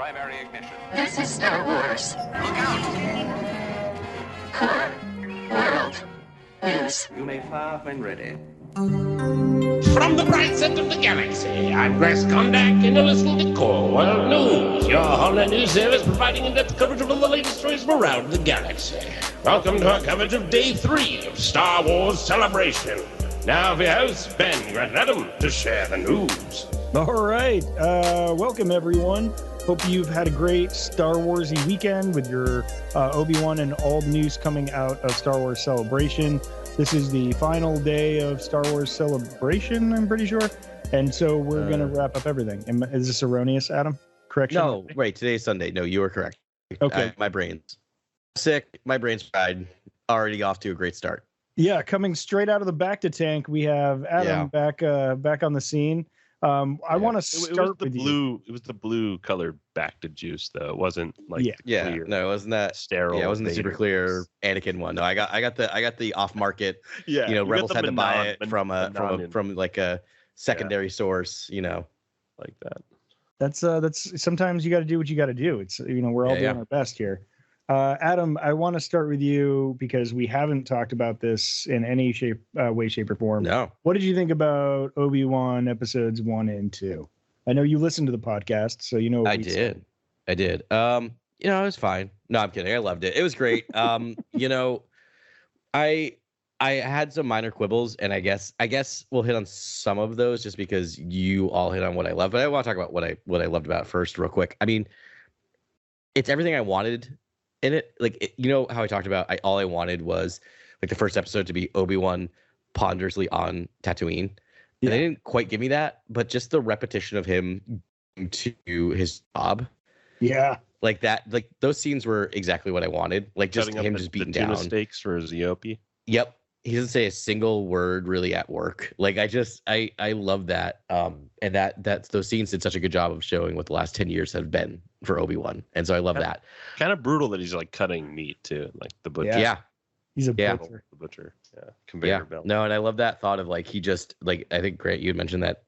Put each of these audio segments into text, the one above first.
primary ignition. This is Star Wars. Look out! Core World News. You may fire when ready. From the bright center of the galaxy, I'm Grace Kondak, and you're listening to Core World News, your Homeland News service providing in-depth coverage of all the latest stories from around the galaxy. Welcome to our coverage of Day 3 of Star Wars Celebration. Now for your hosts, Ben, Grant, and Adam, to share the news. All right. Welcome, everyone. Hope you've had a great Star Warsy weekend with your Obi-Wan and all the news coming out of Star Wars Celebration. This is the final day of Star Wars Celebration, I'm pretty sure. And so we're going to wrap up everything. Is this erroneous, Adam? Correction? No, wait, today's Sunday. No, you are correct. Okay. My brain's sick. My brain's fried. Already off to a great start. Yeah, coming straight out of the back to tank, we have Adam back on the scene. I want to start with blue. It was the blue colored back to juice, though. It wasn't like clear. No, it wasn't that sterile. Yeah, it wasn't the super clear Anakin one. No, I got the off market. Yeah, Rebels had to buy it from like a secondary source. Like that. That's sometimes you got to do what you got to do. It's we're all doing our best here. Adam, I want to start with you because we haven't talked about this in any way, shape, or form. No. What did you think about Obi-Wan episodes 1 and 2? I know you listened to the podcast, so you know. I did. It was fine. No, I'm kidding. I loved it. It was great. I had some minor quibbles, and I guess we'll hit on some of those just because you all hit on what I love. But I want to talk about what I loved about it first, real quick. I mean, it's everything I wanted in it. Like, how I talked about, all I wanted was like the first episode to be Obi-Wan ponderously on Tatooine. And they didn't quite give me that, but just the repetition of him to his job. Yeah. Like that, like those scenes were exactly what I wanted. Like just him just beaten down. Steaks for Ziopi. Yep. He doesn't say a single word really at work. Like I love that. And that's those scenes did such a good job of showing what the last 10 years have been for Obi-Wan. And so I love that. Kind of brutal that he's like cutting meat too, like the butcher. Yeah. He's a butcher. The butcher. Yeah. Conveyor belt. No, and I love that thought of like he just like I think Grant, you had mentioned that.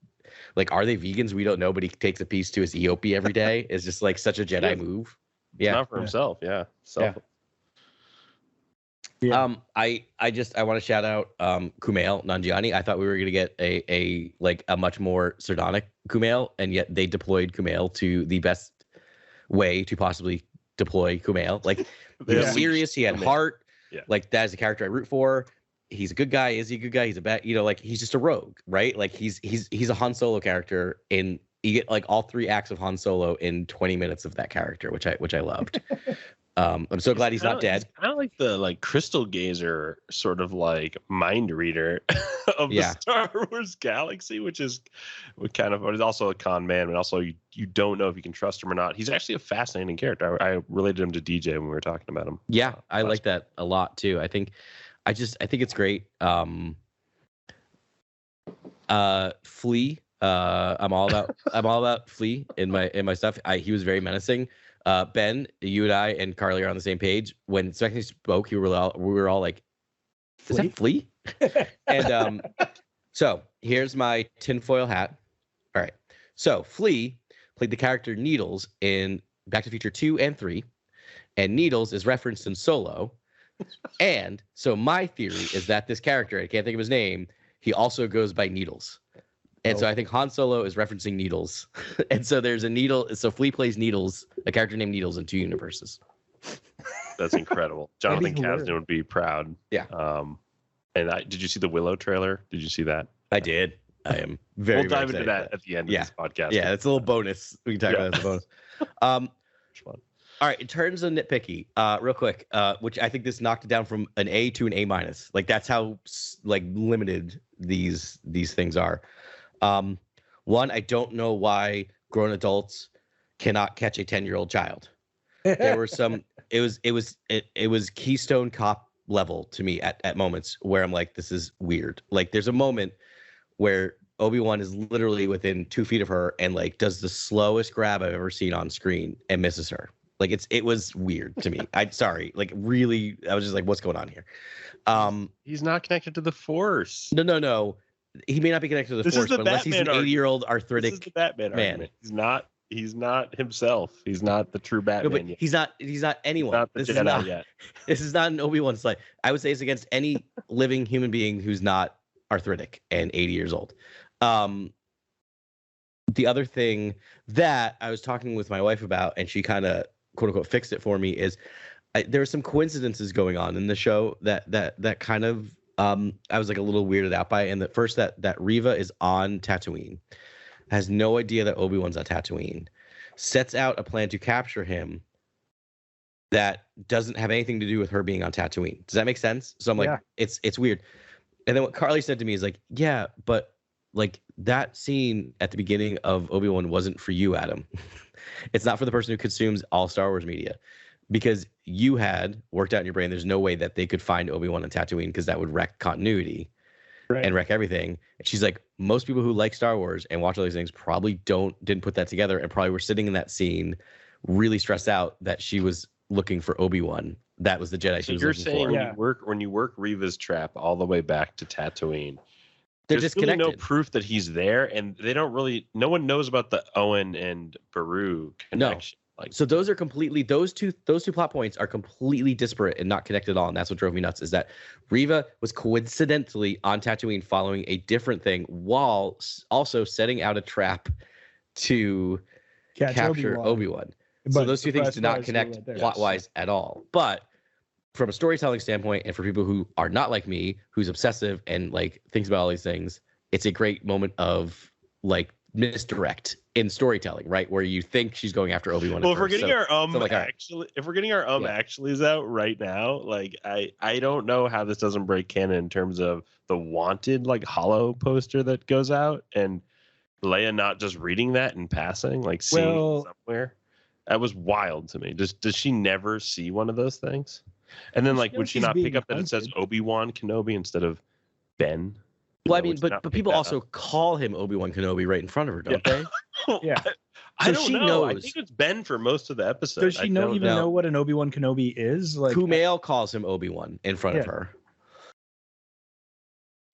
Like, are they vegans? We don't know, but he takes a piece to his Eope every day. It's just like such a Jedi move. Yeah. Not for himself. Yeah. I want to shout out Kumail Nanjiani. I thought we were gonna get a much more sardonic Kumail, and yet they deployed Kumail to the best way to possibly deploy Kumail. Like he was serious, he had heart. Yeah. Like that is a character I root for. He's a good guy. Is he a good guy? He's a bad, like he's just a rogue, right? Like he's a Han Solo character, and you get like all 3 acts of Han Solo in 20 minutes of that character, which I loved. I'm so glad he's not dead. Kind of like the crystal gazer sort of like mind reader of the Star Wars galaxy, which is kind of, but he's also a con man, but also you don't know if you can trust him or not. He's actually a fascinating character. I related him to DJ when we were talking about him. Yeah, I like that a lot too. I think it's great. Flea. I'm all about Flea in my stuff. He was very menacing. Ben, you and I and Carly are on the same page. When Spectre spoke, we were all like, "Is that Flea?" And so here's my tinfoil hat. All right. So Flea played the character Needles in Back to the Future 2 and 3, and Needles is referenced in Solo. And so my theory is that this character, I can't think of his name, he also goes by Needles. And so I think Han Solo is referencing Needles. And so there's a Needle. So Flea plays Needles, a character named Needles in 2 universes. That's incredible. Jonathan Kasdan would be proud. Yeah. And did you see the Willow trailer? Did you see that? I did. I am very We'll dive into that at the end of this podcast. Yeah, it's a little bonus. We can talk about it as a bonus. All right, in terms of nitpicky, real quick, which I think this knocked it down from an A to an A minus. Like that's how limited these things are. One, I don't know why grown adults cannot catch a 10-year-old child. There were some. It was Keystone Cop level to me at moments where I'm like, this is weird. Like there's a moment where Obi-Wan is literally within 2 feet of her and like does the slowest grab I've ever seen on screen and misses her. Like it was weird to me. I'm sorry. Like really, I was just like, what's going on here? He's not connected to the Force. No. He may not be connected to the Force, but unless he's an 80-year-old arthritic this is the Batman man. Argument. He's not He's not himself. He's not the true No, Batman but yet. he's not anyone. Not the This Jedi is not yet. this is not an Obi-Wan slight. I would say it's against any living human being who's not arthritic and 80 years old. The other thing that I was talking with my wife about, and she kind of quote unquote fixed it for me, is there are some coincidences going on in the show that kind of I was like a little weirded out by. And that first that Reva is on Tatooine, has no idea that Obi-Wan's on Tatooine, sets out a plan to capture him that doesn't have anything to do with her being on Tatooine. Does that make sense? So I'm like, it's weird. And then what Carly said to me is like, yeah, but like that scene at the beginning of Obi-Wan wasn't for you, Adam. It's not for the person who consumes all Star Wars media, because you had worked out in your brain there's no way that they could find Obi-Wan on Tatooine because that would wreck continuity and wreck everything. And she's like, most people who like Star Wars and watch all these things probably didn't put that together and probably were sitting in that scene really stressed out that she was looking for Obi-Wan. That was the Jedi she was you're looking saying for. when you work Reva's trap all the way back to Tatooine, They're there's disconnected. really no proof that he's there, and they don't really. No one knows about the Owen and Beru connection. Like, so those are completely those two plot points are completely disparate and not connected at all. And that's what drove me nuts, is that Reva was coincidentally on Tatooine following a different thing while also setting out a trap to capture Obi-Wan. So those two things do not connect plot-wise at all. But from a storytelling standpoint, and for people who are not like me, who's obsessive and like thinks about all these things, it's a great moment of like misdirect in storytelling, right? Where you think she's going after Obi-Wan. Well, if we're getting our if we're getting our actuallys out right now, like I don't know how this doesn't break canon in terms of the Wanted like hollow poster that goes out and Leia not just reading that in passing, like seeing it somewhere. That was wild to me. Does she never see one of those things? And then, like, would she not pick up that it says Obi Wan Kenobi instead of Ben? Well, I mean, but people also call him Obi Wan Kenobi right in front of her, don't they? Yeah. I don't know. I think it's Ben for most of the episode. Does she know what an Obi Wan Kenobi is? Like, Kumail calls him Obi Wan in front of her.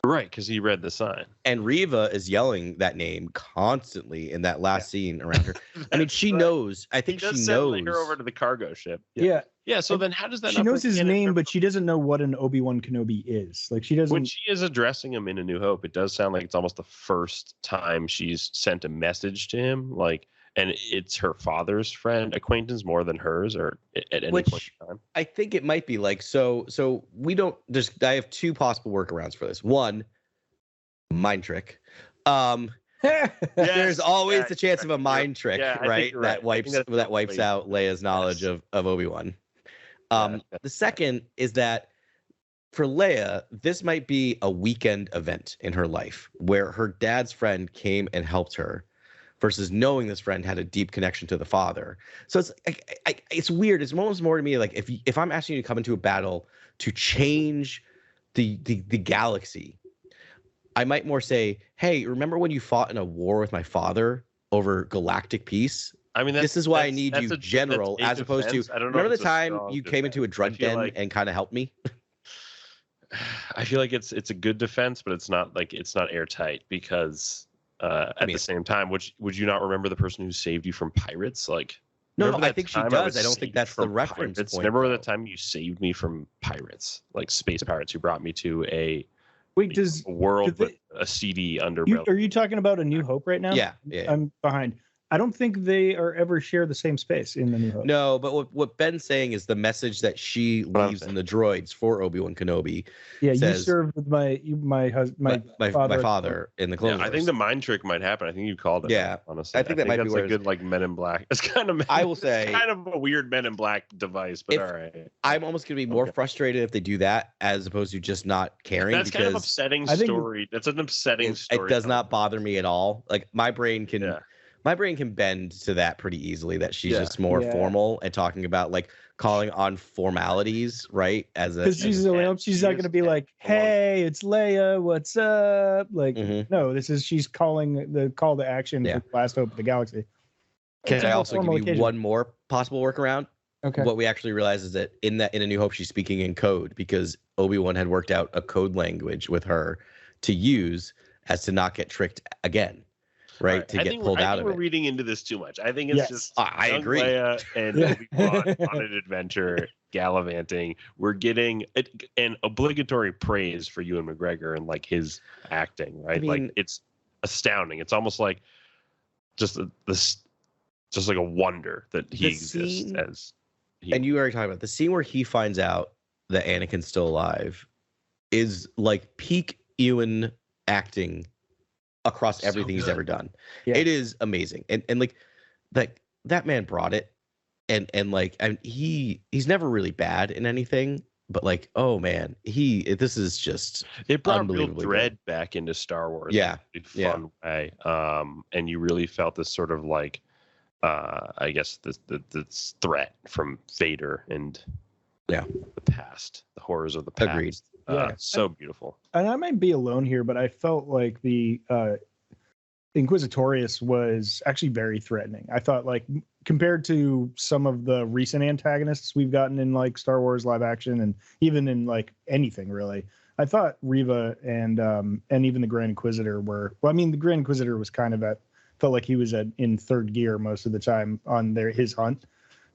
Right, because he read the sign. And Reva is yelling that name constantly in that last scene around her. I mean, she knows. I think she knows. Later over to the cargo ship. Yeah. Yeah. So then, how does that? She knows his name, but she doesn't know what an Obi-Wan Kenobi is. Like, she doesn't. When she is addressing him in A New Hope, it does sound like it's almost the first time she's sent a message to him. Like, and it's her father's friend acquaintance more than hers, or at any point in time. I think it might be like so. We don't just. I have two possible workarounds for this. One, mind trick. There's always the chance of a mind trick, right? That wipes out Leia's knowledge of Obi-Wan. The second is that for Leia, this might be a weekend event in her life where her dad's friend came and helped her, versus knowing this friend had a deep connection to the father. So it's weird. It's almost more to me like if I'm asking you to come into a battle to change the galaxy, I might more say, hey, remember when you fought in a war with my father over galactic peace? I mean, this is why I need you, General, as opposed to remember the time you came into a drug den and kind of helped me? I feel like it's a good defense, but it's not airtight because the same time, would you not remember the person who saved you from pirates? Like, no, I think she does. I don't think that's the reference point. Remember the time you saved me from pirates, like space pirates who brought me to a world with a seedy underbelly. Are you talking about A New Hope right now? Yeah. I'm behind. I don't think they ever share the same space in The New Hope. No, but what Ben's saying is the message that she leaves in the droids for Obi-Wan Kenobi. Yeah, you served with my father in the Clone Wars. I think the mind trick might happen. I think you called it. Yeah, honestly, I think that might be a good like Men in Black. It's kind of I will say kind of a weird Men in Black device, but all right. I'm almost gonna be more frustrated if they do that as opposed to just not caring. That's kind of upsetting story. That's an upsetting story. It does not bother me at all. Like my brain can. My brain can bend to that pretty easily, that she's just more formal and talking about like calling on formalities, right? Because she's not going to be like, hey, it's Leia, what's up? Like, no, she's calling the call to action for Last Hope of the Galaxy. Can I also give you one more possible workaround? Okay. What we actually realize is that in A New Hope, she's speaking in code because Obi-Wan had worked out a code language with her to use as to not get tricked again. right? To get pulled out of we're it. reading into this too much. I think it's just I young agree. Leia and Obi-Wan on an adventure, gallivanting. We're getting an obligatory praise for Ewan McGregor and like his acting, right? I mean, like it's astounding. It's almost like just just like a wonder that he exists as. And you already talked about the scene where he finds out that Anakin's still alive is like peak Ewan acting across everything he's ever done. Yeah. It is amazing. And like that man brought it. And like, and he's never really bad in anything, but like, oh man, this is just it brought real dread back into Star Wars. Yeah. In a fun way. And you really felt this sort of like, I guess this threat from Vader and the past, the horrors of the past. Agreed. So beautiful. And I might be alone here, but I felt like the Inquisitorius was actually very threatening. I thought, like, compared to some of the recent antagonists we've gotten in like Star Wars live action and even in like anything really, I thought Reva and even the Grand Inquisitor were. Well, I mean, the Grand Inquisitor was kind of felt like he was in third gear most of the time on his hunt.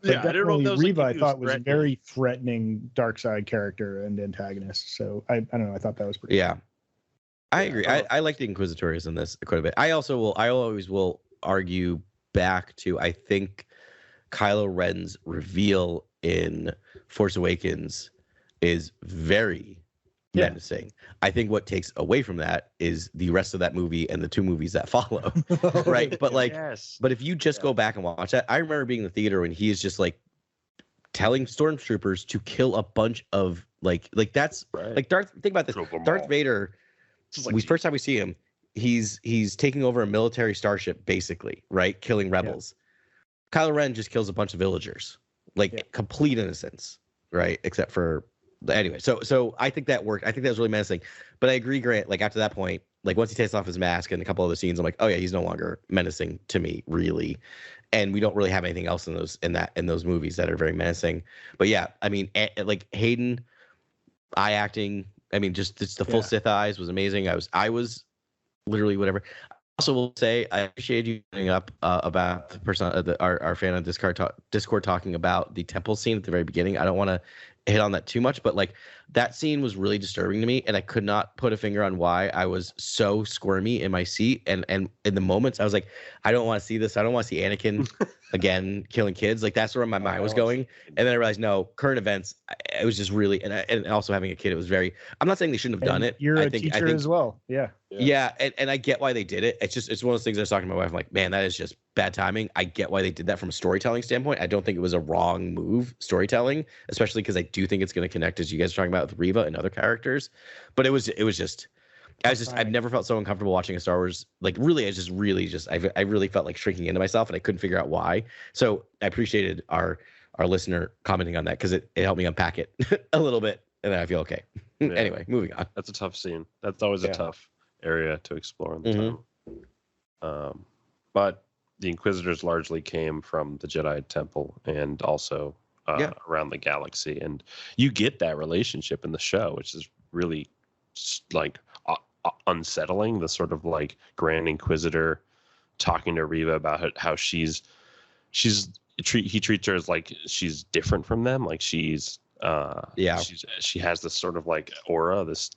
But I don't know. Reva, I thought, was a very threatening dark side character and antagonist. So I don't know. I thought that was pretty. Yeah, cool. I agree. I like the Inquisitorius in this quite a bit. I always will argue back to, I think Kylo Ren's reveal in Force Awakens is very menacing. I think what takes away from that is the rest of that movie and the two movies that follow. Right. But like, but if you just go back and watch that, I remember being in the theater when he is just like telling stormtroopers to kill a bunch of like that's like Darth. Think about this. Darth Vader. First time we see him, he's taking over a military starship, basically, right? Killing rebels. Yeah. Kylo Ren just kills a bunch of villagers, like complete innocence, right? Except for anyway. So I think that worked. I think that was really menacing. But I agree, Grant. Like after that point, like once he takes off his mask and a couple other scenes, I'm like, oh yeah, he's no longer menacing to me, really. And we don't really have anything else in those movies that are very menacing. But yeah, I mean, like Hayden, eye acting. I mean, just the full Sith eyes was amazing. I was literally whatever. I also will say I appreciate you bringing up about the person, our fan on Discord talking about the temple scene at the very beginning. I don't want to hit on that too much, but like that scene was really disturbing to me, and I could not put a finger on why I was so squirmy in my seat. And in the moments I was like, I don't want to see this. I don't want to see Anakin again killing kids. Like that's where my mind was going. And then I realized, no, current events. It was just really, and also having a kid, it was very. I'm not saying they shouldn't have done it. You're a teacher as well. Yeah, and I get why they did it. It's one of those things I was talking to my wife. I'm like, man, that is just bad timing. I get why they did that from a storytelling standpoint. I don't think it was a wrong move storytelling, especially because I do think it's going to connect, as you guys are talking about, with Reva and other characters. But it was just I've never felt so uncomfortable watching a Star Wars. Like really, I really felt like shrinking into myself, and I couldn't figure out why. So I appreciated our listener commenting on that, because it helped me unpack it a little bit, and then I feel okay. Anyway, moving on. That's a tough scene. That's always a tough area to explore in the time. But the Inquisitors largely came from the Jedi Temple and also around the galaxy, and you get that relationship in the show, which is really like unsettling. The sort of like Grand Inquisitor talking to Reva about how he treats her as like she's different from them, like she has this sort of like aura, this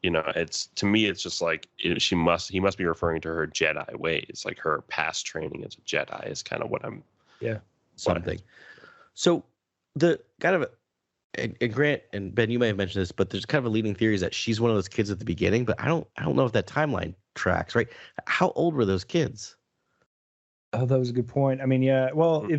it's, to me it's just like he must be referring to her Jedi ways, like her past training as a Jedi is kind of what I'm something. So the kind of, and Grant and Ben, you may have mentioned this, but there's kind of a leading theory is that she's one of those kids at the beginning, but I don't know if that timeline tracks, right? How old were those kids? Oh, that was a good point. I mean, yeah. Well, I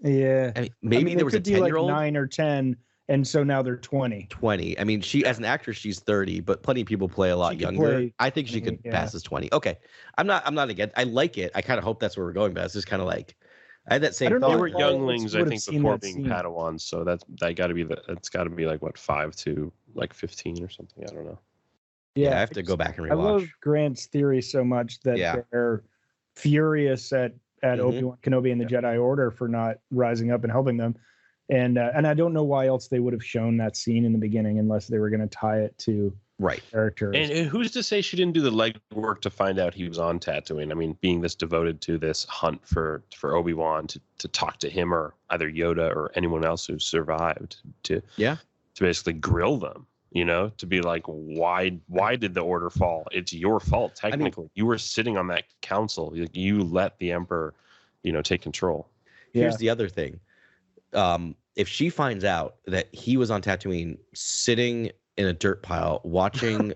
mean, maybe there was a 10-year-old, like 9 or 10, and so now they're 20. 20. I mean, she as an actress, she's 30, but plenty of people play a lot younger. I think she could pass as 20. Okay, I'm not against. I like it. I kind of hope that's where we're going, but it's just kind of like I had that same thought. They were younglings, I think, before being Padawans, so it's got to be like what, 5 to like 15 or something. I don't know. Yeah, I have to go back and rewatch. I love Grant's theory so much that they're furious at Obi Wan Kenobi and the Jedi Order for not rising up and helping them, and I don't know why else they would have shown that scene in the beginning unless they were going to tie it to Right. characters. And who's to say she didn't do the legwork to find out he was on Tatooine? I mean, being this devoted to this hunt for Obi-Wan to talk to him or either Yoda or anyone else who survived to basically grill them, to be like, why did the order fall? It's your fault. Technically, you were sitting on that council. You let the Emperor, take control. Here's the other thing. If she finds out that he was on Tatooine sitting in a dirt pile watching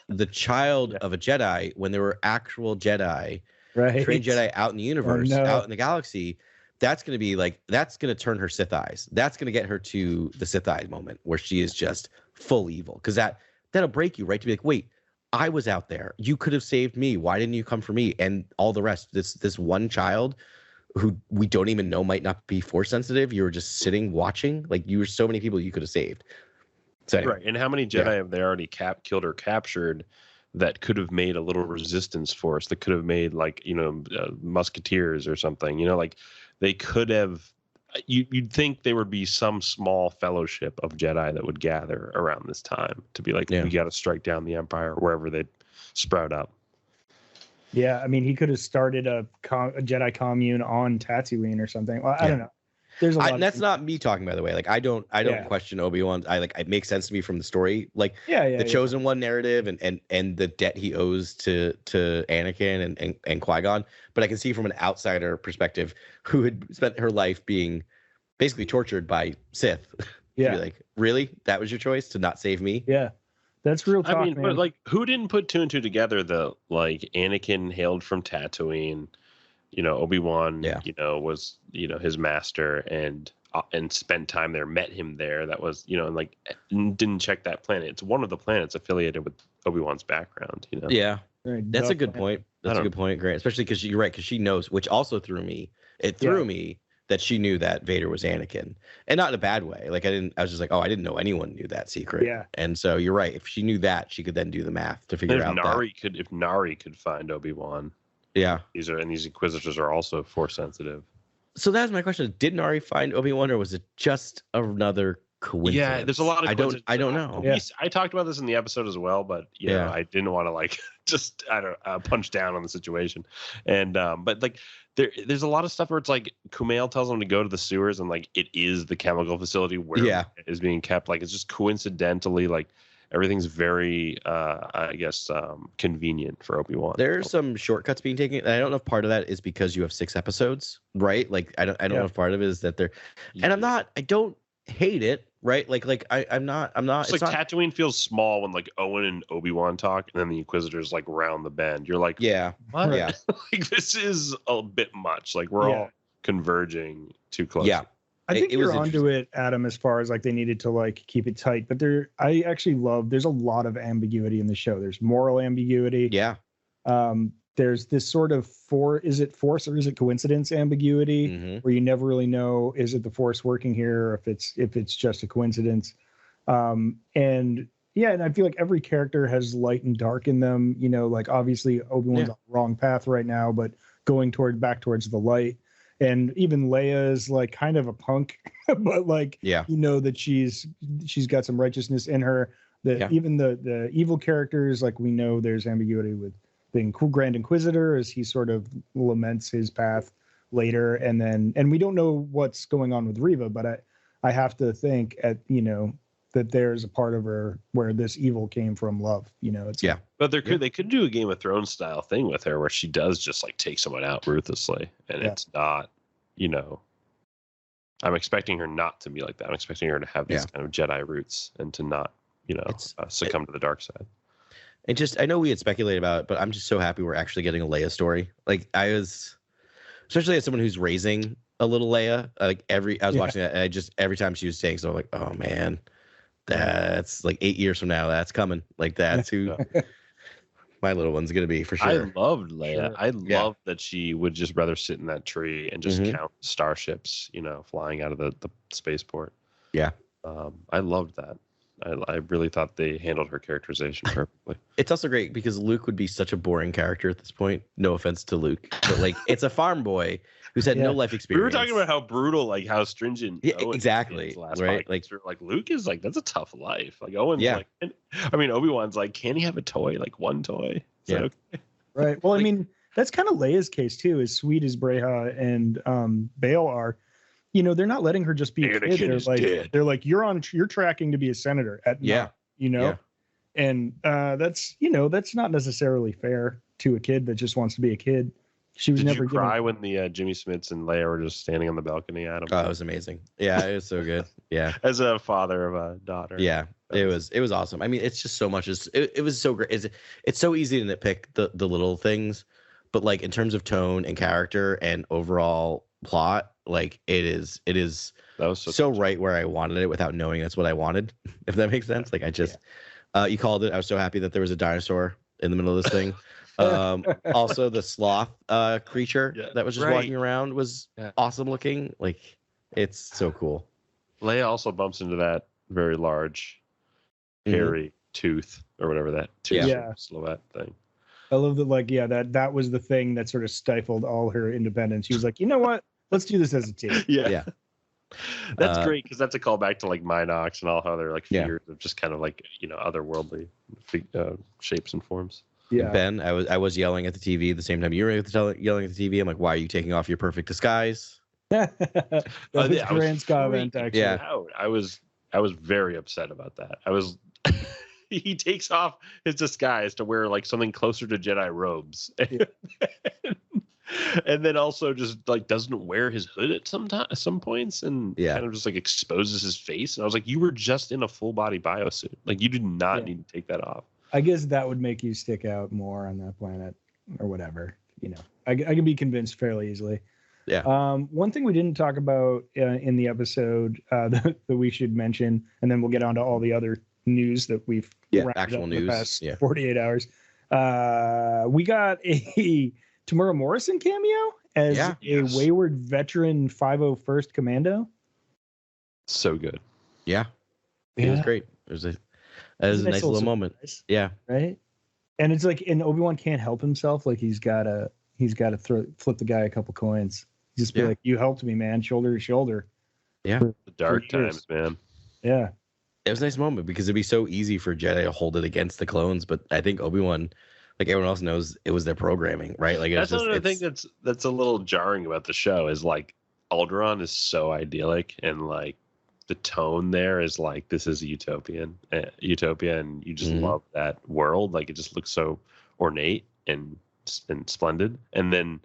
the child of a Jedi when there were actual Jedi, trained Jedi out in the universe, out in the galaxy, that's going to turn her Sith eyes. That's going to get her to the Sith eyes moment where she is just full evil. Because that'll break you, right? To be like, wait, I was out there. You could have saved me. Why didn't you come for me? And all the rest, this one child who we don't even know might not be Force sensitive. You were just sitting watching. Like, you were so many people you could have saved. So anyway, right. And how many Jedi have they already killed or captured that could have made a little resistance force, that could have made musketeers or something, like they could have, you'd think there would be some small fellowship of Jedi that would gather around this time to be like, we got to strike down the Empire wherever they sprout up. Yeah. I mean, he could have started a Jedi commune on Tatooine or something. Well, I don't know. There's a lot. That's not me talking, by the way. Like, I don't question Obi-Wan. It makes sense to me from the story. Like, the Chosen One narrative and the debt he owes to Anakin and Qui-Gon. But I can see from an outsider perspective who had spent her life being basically tortured by Sith. Yeah. Be like, really? That was your choice to not save me? Yeah. That's real talk, man. But like, who didn't put two and two together? Anakin hailed from Tatooine. Obi-Wan, was, his master and spent time there, met him there. That was, and didn't check that planet. It's one of the planets affiliated with Obi-Wan's background, Yeah. That's a good point. That's a good point, Grant. Especially because you're right, because she knows, which also threw me. It threw me that she knew that Vader was Anakin. And not in a bad way. Like, I was just like, oh, I didn't know anyone knew that secret. Yeah. And so you're right. If she knew that, she could then do the math to figure out if Nari could find Obi-Wan. Yeah. These Inquisitors are also Force sensitive. So that's my question. Did Nari find Obi-Wan, or was it just another coincidence? Yeah, there's a lot of I don't know. Yeah. I talked about this in the episode as well, but I didn't want to punch down on the situation. And but there's a lot of stuff where it's like Kumail tells him to go to the sewers, and like it is the chemical facility where it is being kept. Like, it's just coincidentally, like, everything's very, convenient for Obi-Wan. There's some shortcuts being taken, and I don't know if part of that is because you have 6 episodes, right? Like, I don't know if part of it is that they're, and I don't hate it, right? I'm not. It's like Tatooine feels small when like Owen and Obi-Wan talk, and then the Inquisitors like round the bend. You're like, what? Yeah. Like, this is a bit much. Like, we're all converging too close. Yeah. I think you're onto it, Adam, as far as like they needed to like keep it tight. But I actually there's a lot of ambiguity in the show. There's moral ambiguity. Yeah. There's this sort of is it force or is it coincidence ambiguity, where you never really know, is it the force working here, or if it's just a coincidence. And I feel like every character has light and dark in them. Like, obviously Obi-Wan's on the wrong path right now, but going back towards the light. And even Leia is like kind of a punk, but like, that she's got some righteousness in her. Even the evil characters, like, we know there's ambiguity with the Grand Inquisitor as he sort of laments his path later. And we don't know what's going on with Reva, but I have to think that there's a part of her where this evil came from love. But they could do a Game of Thrones style thing with her where she does just like take someone out ruthlessly, and it's not, I'm expecting her not to be like that. I'm expecting her to have these kind of Jedi roots and to not, succumb to the dark side. And I know we had speculated about it, but I'm just so happy we're actually getting a Leia story. Like, I was, especially as someone who's raising a little Leia, like I was watching that, and every time she was saying something, I'm like, oh man, that's like 8 years from now, that's coming. Like, that's who my little one's gonna be for sure. I loved Leia. Sure. I loved that she would just rather sit in that tree and just count starships, flying out of the spaceport. Yeah. I loved that. I really thought they handled her characterization perfectly. It's also great because Luke would be such a boring character at this point. No offense to Luke, but like it's a farm boy who's had no life experience. We were talking about how brutal, like how stringent. Yeah, Owen exactly. Right, like Luke is like that's a tough life. Like Owen's like, I mean Obi-Wan's like, can he have a toy? Like one toy? Is that okay? Right. Well, I mean that's kind of Leia's case too. As sweet as Breha and Bail are, you know, they're not letting her just be a kid. They're like, you're tracking to be a senator at night, you know, and that's not necessarily fair to a kid that just wants to be a kid. She was Did never you cry when the Jimmy Smits and Leia were just standing on the balcony at him? Oh, it was amazing. Yeah, it was so good. Yeah, as a father of a daughter. Yeah, it was awesome. I mean, it's just so much. It was so great. It's so easy to nitpick the little things, but like in terms of tone and character and overall plot, like it is that was so right where I wanted it without knowing that's what I wanted. If that makes sense. Like I just you called it. I was so happy that there was a dinosaur in the middle of this thing. Also the sloth creature that was just walking around was awesome looking. Like it's so cool. Leia also bumps into that very large hairy tooth or whatever that silhouette thing. I love that. Like, that was the thing that sort of stifled all her independence. She was like, you know what? Let's do this as a team. Yeah. That's great because that's a callback to like Minox and all how they're like figures of just kind of like, you know, otherworldly shapes and forms. Yeah. Ben, I was yelling at the TV the same time you were yelling at the TV. I'm like, why are you taking off your perfect disguise? That was Grant's comment, actually. Yeah. I was very upset about that. I was he takes off his disguise to wear like something closer to Jedi robes. And then also just like doesn't wear his hood at some points and kind of just like exposes his face. And I was like, you were just in a full body biosuit. Like you did not need to take that off. I guess that would make you stick out more on that planet or whatever. You know, I can be convinced fairly easily. Yeah. One thing we didn't talk about in the episode that we should mention, and then we'll get on to all the other news that we've actual news in the past 48 hours. We got a Tamura Morrison cameo as a wayward veteran 501st Commando. So good. Yeah. It was great. It was a nice little moment. Yeah. Right. And it's like, and Obi-Wan can't help himself. Like he's got to flip the guy a couple coins. Just be like, you helped me, man. Shoulder to shoulder. Yeah. The dark times, man. Yeah. It was a nice moment because it'd be so easy for Jedi to hold it against the clones. But I think Obi-Wan, like everyone else knows, it was their programming, right? Like that's another thing that's a little jarring about the show is like Alderaan is so idyllic and like the tone there is like this is utopia, and you just love that world. Like it just looks so ornate and splendid. And then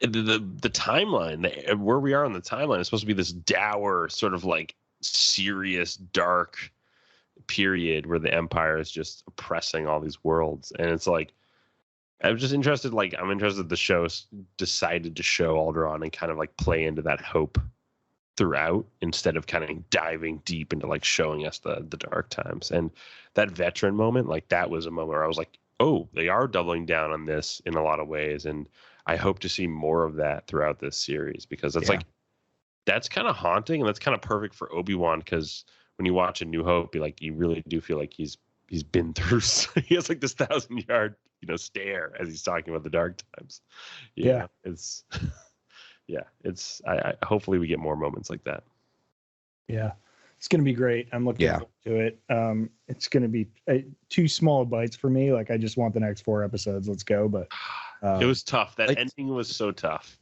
the timeline, where we are on the timeline, is supposed to be this dour sort of like serious dark period where the Empire is just oppressing all these worlds. And it's like I'm interested the show decided to show Alderaan and kind of like play into that hope throughout instead of kind of diving deep into like showing us the dark times. And that veteran moment, like that was a moment where I was like, oh, they are doubling down on this in a lot of ways. And I hope to see more of that throughout this series because it's like that's kind of haunting and that's kind of perfect for Obi-Wan because when you watch A New Hope, you really do feel like he's been through. He has like this 1,000-yard stare as he's talking about the dark times. It's I hopefully we get more moments like that. Yeah, it's gonna be great. I'm looking forward to it. It's gonna be 2 small bites for me. Like I just want the next 4 episodes. Let's go. But it was tough. That ending was so tough.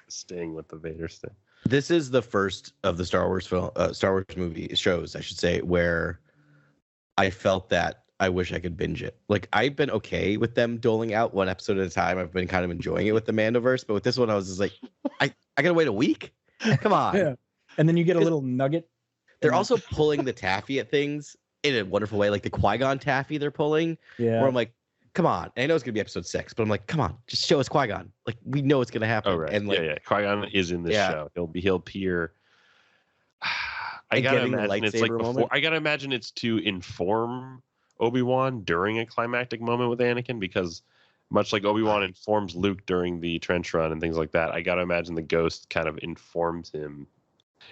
Staying with the Vader thing. This is the first of the Star Wars shows, I should say, where I felt that I wish I could binge it. Like I've been okay with them doling out 1 episode at a time. I've been kind of enjoying it with the Mandoverse, but with this one, I was just like, I gotta wait a week. Come on. Yeah. And then you get a little nugget. They're also pulling the taffy at things in a wonderful way, like the Qui-Gon taffy they're pulling. Yeah. Where I'm like, come on. And I know it's gonna be episode 6, but I'm like, come on, just show us Qui-Gon. Like we know it's gonna happen. Oh right. And like, Qui-Gon is in this show. He'll appear. I gotta imagine it's like before. I gotta imagine it's to inform Obi-Wan during a climactic moment with Anakin, because much like Obi-Wan informs Luke during the trench run and things like that, I gotta imagine the Ghost kind of informs him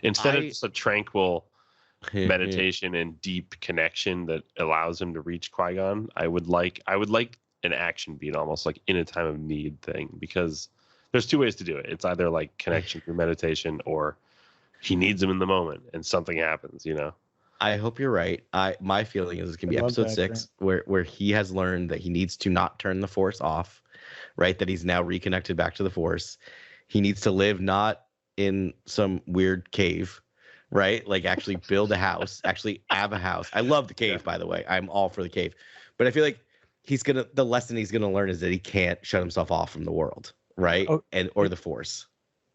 instead of just a tranquil meditation and deep connection that allows him to reach Qui-Gon. I would like an action beat, almost like in a time of need thing, because there's two ways to do it. It's either like connection through meditation, or he needs him in the moment and something happens, you know. I hope you're right. My feeling is it's gonna be episode 6, where he has learned that he needs to not turn the Force off, right? That he's now reconnected back to the Force. He needs to live not in some weird cave, right? Like actually build a house, actually have a house. I love the cave, by the way. I'm all for the cave, but I feel like the lesson he's gonna learn is that he can't shut himself off from the world, right? Or the Force.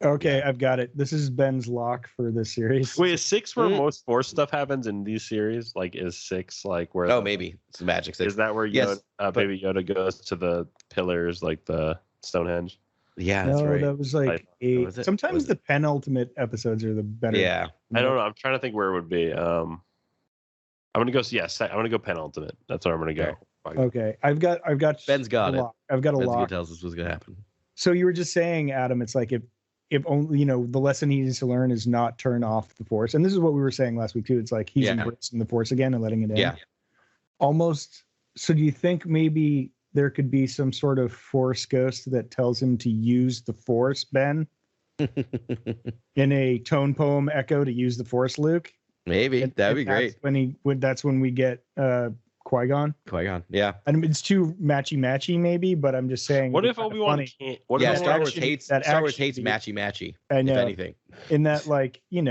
Okay, I've got it. This is Ben's lock for this series. Wait, is 6 where most Force stuff happens in these series? Like, is 6 like where? Oh, maybe it's Magic 6. Is that where Yoda, Baby Yoda goes to the pillars, like the Stonehenge? Yeah, that's right. That was like sometimes the penultimate episodes are the better. Yeah, I don't know. I'm trying to think where it would be. I'm gonna go. Yes, I'm gonna go penultimate. That's where I'm gonna go. Okay, I've got. Ben's got it. I've got a lock. Tells us what's gonna happen. So you were just saying, Adam, it's like if only, the lesson he needs to learn is not turn off the Force. And this is what we were saying last week too. It's like he's embracing the Force again and letting it in. Yeah. Almost. So do you think maybe there could be some sort of Force ghost that tells him to use the Force, Ben? In a tone poem echo to use the Force, Luke? Maybe. That'd be great. That's when we get Qui-Gon. Yeah. I mean, it's too matchy maybe, but I'm just saying. What if Obi-Wan can't? Star Wars hates matchy. I know. If anything. In that, like, in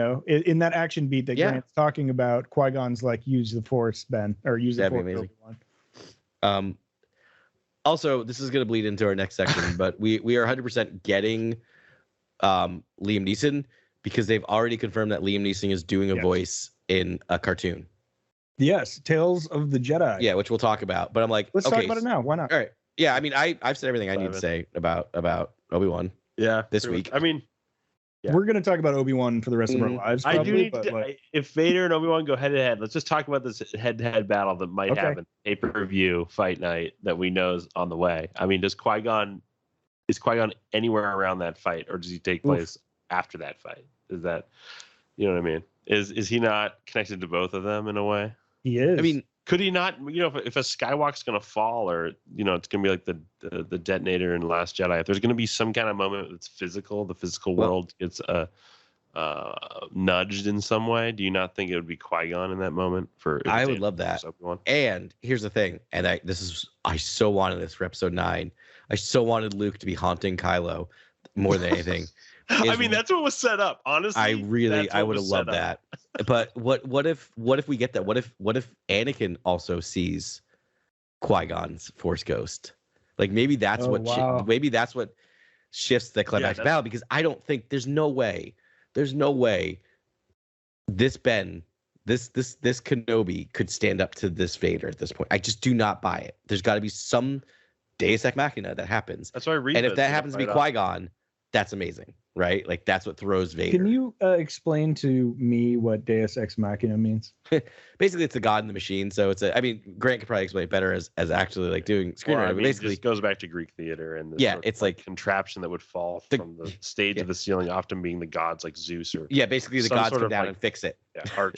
that action beat that Grant's talking about, Qui-Gon's like, use the Force, Ben, or use the Force. That'd be amazing. Also, this is going to bleed into our next section, but we are 100% getting Liam Neeson, because they've already confirmed that Liam Neeson is doing a voice in a cartoon. Yes, Tales of the Jedi. Yeah, which we'll talk about. But I'm like, let's talk about it now. Why not? All right. Yeah, I mean, I've said everything I need to say about Obi-Wan. Yeah, this week. I mean, we're going to talk about Obi-Wan for the rest of our lives. Probably, I do need if Vader and Obi-Wan go head to head, let's just talk about this head-to-head battle that might happen. Pay-per-view fight night that we know is on the way. I mean, is Qui-Gon anywhere around that fight, or does he take place after that fight? Is that, you know what I mean? Is he not connected to both of them in a way? He is. I mean, could he not? If a Skywalker's gonna fall, or it's gonna be like the detonator in Last Jedi. If there's gonna be some kind of moment that's physical, the physical world gets nudged in some way. Do you not think it would be Qui-Gon in that moment? I would love that. And here's the thing, and I so wanted this for Episode 9. I so wanted Luke to be haunting Kylo more than anything. I mean, that's what was set up. Honestly, I would have loved that. But what if we get that? What if Anakin also sees Qui-Gon's Force ghost? Like maybe that's maybe that's what shifts the climactic battle, because I don't think there's no way this Kenobi could stand up to this Vader at this point. I just do not buy it. There's got to be some Deus Ex Machina that happens. That's why I read. And if that happens to be Qui-Gon, that's amazing. Right? Like that's what throws Vader. Can you explain to me what Deus Ex Machina means? Basically, it's the God in the machine. So I mean, Grant could probably explain it better as actually like doing screenwriting. Basically, it goes back to Greek theater and it's like contraption that would fall from the stage to the ceiling, often being the gods like Zeus or basically the gods come down and fix it.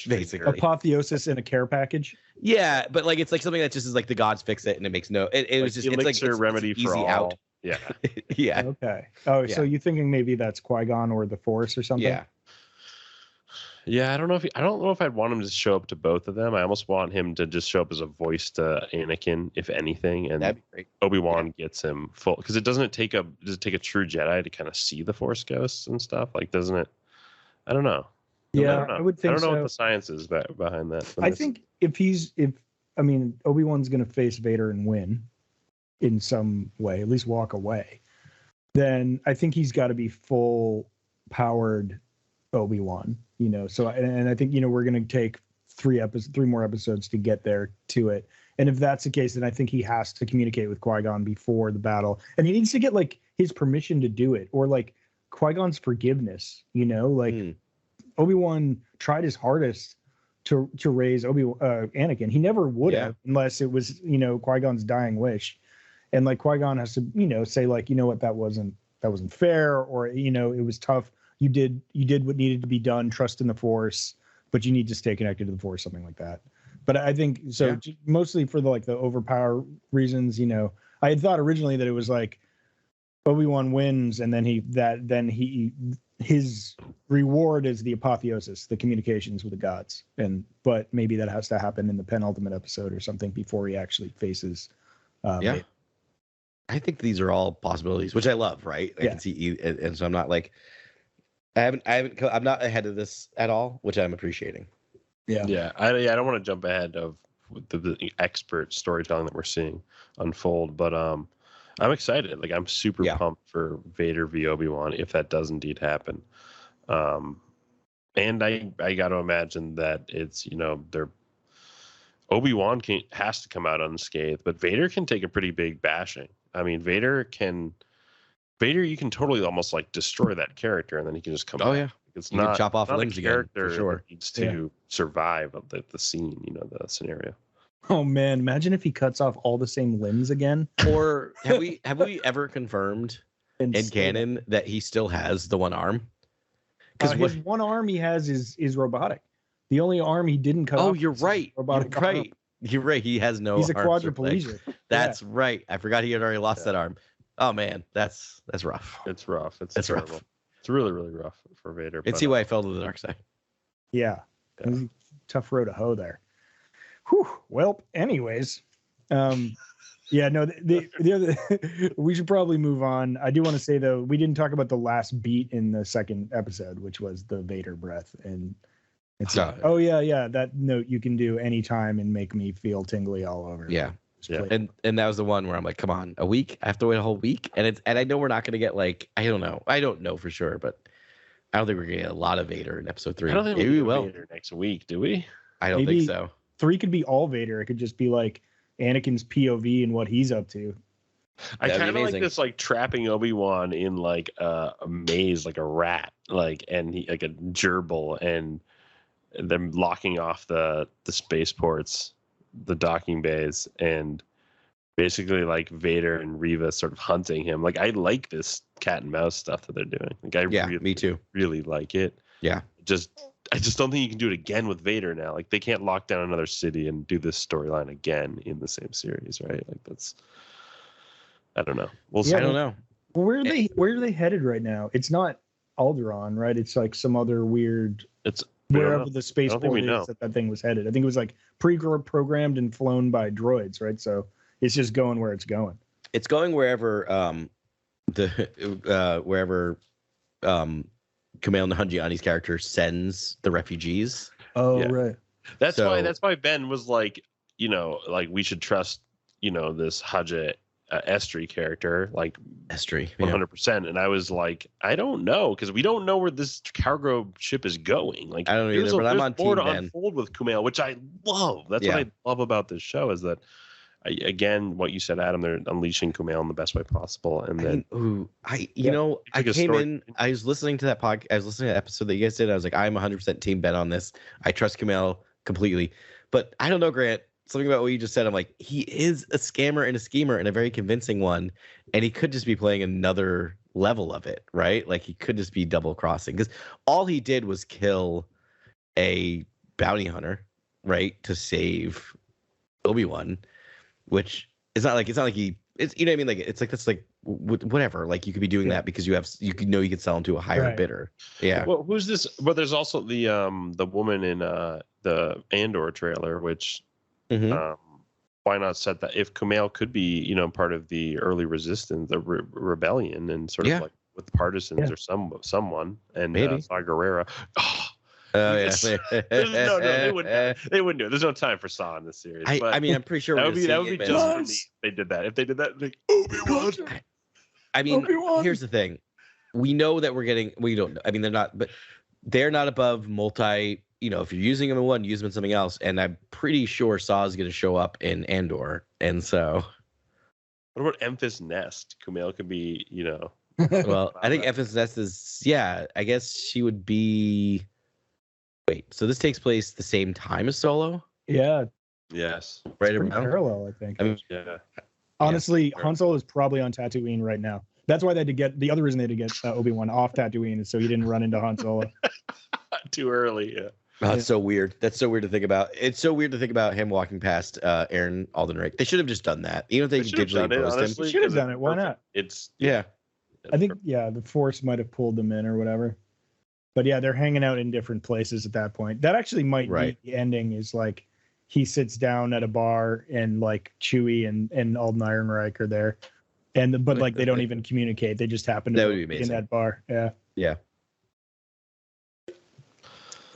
Basically, apotheosis in a care package. Yeah, but like it's like something that just is like the gods fix it and it makes no. It was just it's a remedy for easy all. Out. Yeah. Yeah. Okay. Oh, so you're thinking maybe that's Qui-Gon or the Force or something? Yeah. Yeah, I don't know if I'd want him to show up to both of them. I almost want him to just show up as a voice to Anakin, if anything, and that'd be great. Obi-Wan gets him full, because does it take a true Jedi to kind of see the Force ghosts and stuff? Like, doesn't it? I don't know. Yeah, I would think. I don't know what the science is behind that. I think if Obi-Wan's going to face Vader and win in some way, at least walk away, then I think he's got to be full powered Obi-Wan, so and I think we're going to take 3 more episodes to get there to it. And if that's the case, then I think he has to communicate with Qui-Gon before the battle, and he needs to get like his permission to do it, or like Qui-Gon's forgiveness, Obi-Wan tried his hardest to raise Anakin. He never would have unless it was Qui-Gon's dying wish. And like Qui-Gon has to, say like, what, that wasn't fair, or, it was tough. You did what needed to be done. Trust in the Force. but you need to stay connected to the Force, something like that. But I think so mostly for the overpower reasons. I had thought originally that it was like Obi-Wan wins, and then his reward is the apotheosis, the communications with the gods, but maybe that has to happen in the penultimate episode or something before he actually faces. Vader. I think these are all possibilities, which I love. Right? I can see, and so I'm not like, I'm not ahead of this at all, which I'm appreciating. Yeah. I don't want to jump ahead of the expert storytelling that we're seeing unfold, but I'm excited. Like, I'm super pumped for Vader v Obi-Wan if that does indeed happen. And I got to imagine that it's they're Obi-Wan has to come out unscathed, but Vader can take a pretty big bashing. I mean, Vader, you can totally almost like destroy that character, and then he can just come back. Yeah. It's you not can chop off not limbs a again, character for sure. that needs to survive the scene, the scenario. Oh man, imagine if he cuts off all the same limbs again. Or have we ever confirmed in canon that he still has the one arm? Because his one arm he has is robotic. The only arm he didn't cut off. Oh, you're right. You're right. He has no. He's a quadriplegic. That's right. I forgot he had already lost that arm. Oh man, that's rough. It's rough. It's rough. It's really, really rough for Vader. And see why I fell to the dark side. Yeah. Tough row to hoe there. Whew. Well, anyways, the other, we should probably move on. I do want to say though, we didn't talk about the last beat in the second episode, which was the Vader breath, and it's that note you can do anytime and make me feel tingly all over. Yeah. And that was the one where I'm like, come on, a week? I have to wait a whole week? And I know we're not going to get I don't know for sure, but I don't think we're going to get a lot of Vader in episode 3. I don't think maybe we will Vader next week, do we? I don't think so. 3 could be all Vader. It could just be like Anakin's POV and what he's up to. I kind of like this, trapping Obi-Wan in a maze, like a rat, and he like a gerbil, and them locking off the spaceports, the docking bays, and basically Vader and Reva sort of hunting him. I like this cat and mouse stuff that they're doing. Me too. Really like it. Yeah. I just don't think you can do it again with Vader now. They can't lock down another city and do this storyline again in the same series, right? I don't know. We'll see. I don't know. Well, where are they headed right now? It's not Alderaan, right? It's some other weird. It's wherever the spaceport is that thing was headed. I think it was pre-programmed and flown by droids, right? So it's just going where it's going. It's going wherever Kumail Nanjiani's character sends the refugees. Oh, right. That's why Ben was we should trust, this Haja Estri character, Estri, 100%. And I was like, I don't know, because we don't know where this cargo ship is going. I don't either, but I'm on team Ben. Unfold with Kumail, which I love. That's what I love about this show, is that, again, what you said, Adam, they're unleashing Kumail in the best way possible. And then I came in, I was listening to that podcast, I was listening to the episode that you guys did. I was like, I'm 100% team Ben on this. I trust Kumail completely. But I don't know, Grant, something about what you just said. I'm like, he is a scammer and a schemer, and a very convincing one. And he could just be playing another level of it, right? He could just be double crossing, because all he did was kill a bounty hunter, right, to save Obi-Wan. Which it's not like he, it's, you know what I mean? It's that's whatever. You could be doing that because you could sell him to a higher bidder. Yeah. Well, who's this? But there's also the woman in the Andor trailer, which why not set that, if Kumail could be part of the early resistance, the rebellion, and sort of with the partisans or someone, and Saw Gerrera. Oh yeah. No, they wouldn't do it. There's no time for Saw in this series. I mean, I'm pretty sure that would be just for me. If they did that. If they did that, Obi-Wan. I mean, here's the thing. We know that we don't know. I mean, they're not above multi. If you're using them in one, use them in something else. And I'm pretty sure Saw is going to show up in Andor. And so, what about Emphas Nest? Kumail could be, Well, I think Emphas Nest is. I guess she would be. Wait, so this takes place the same time as Solo? Yeah. Yes. Right around parallel, I think. I mean, honestly, Han Solo is probably on Tatooine right now. That's why they had to get the Obi-Wan off Tatooine, is so he didn't run into Han Solo. Too early, Oh, it's so weird. That's so weird to think about. It's so weird to think about him walking past Aaron Aldenreich. They should have just done that. Even if they digitally posted him. They should have done it. Why not? Yeah. I think, the Force might have pulled them in or whatever. But yeah, they're hanging out in different places at that point. That actually might be the ending, is like he sits down at a bar and like Chewie and Alden Ehrenreich are there. But like they don't even communicate. They just happen to be in that bar. Yeah. Yeah.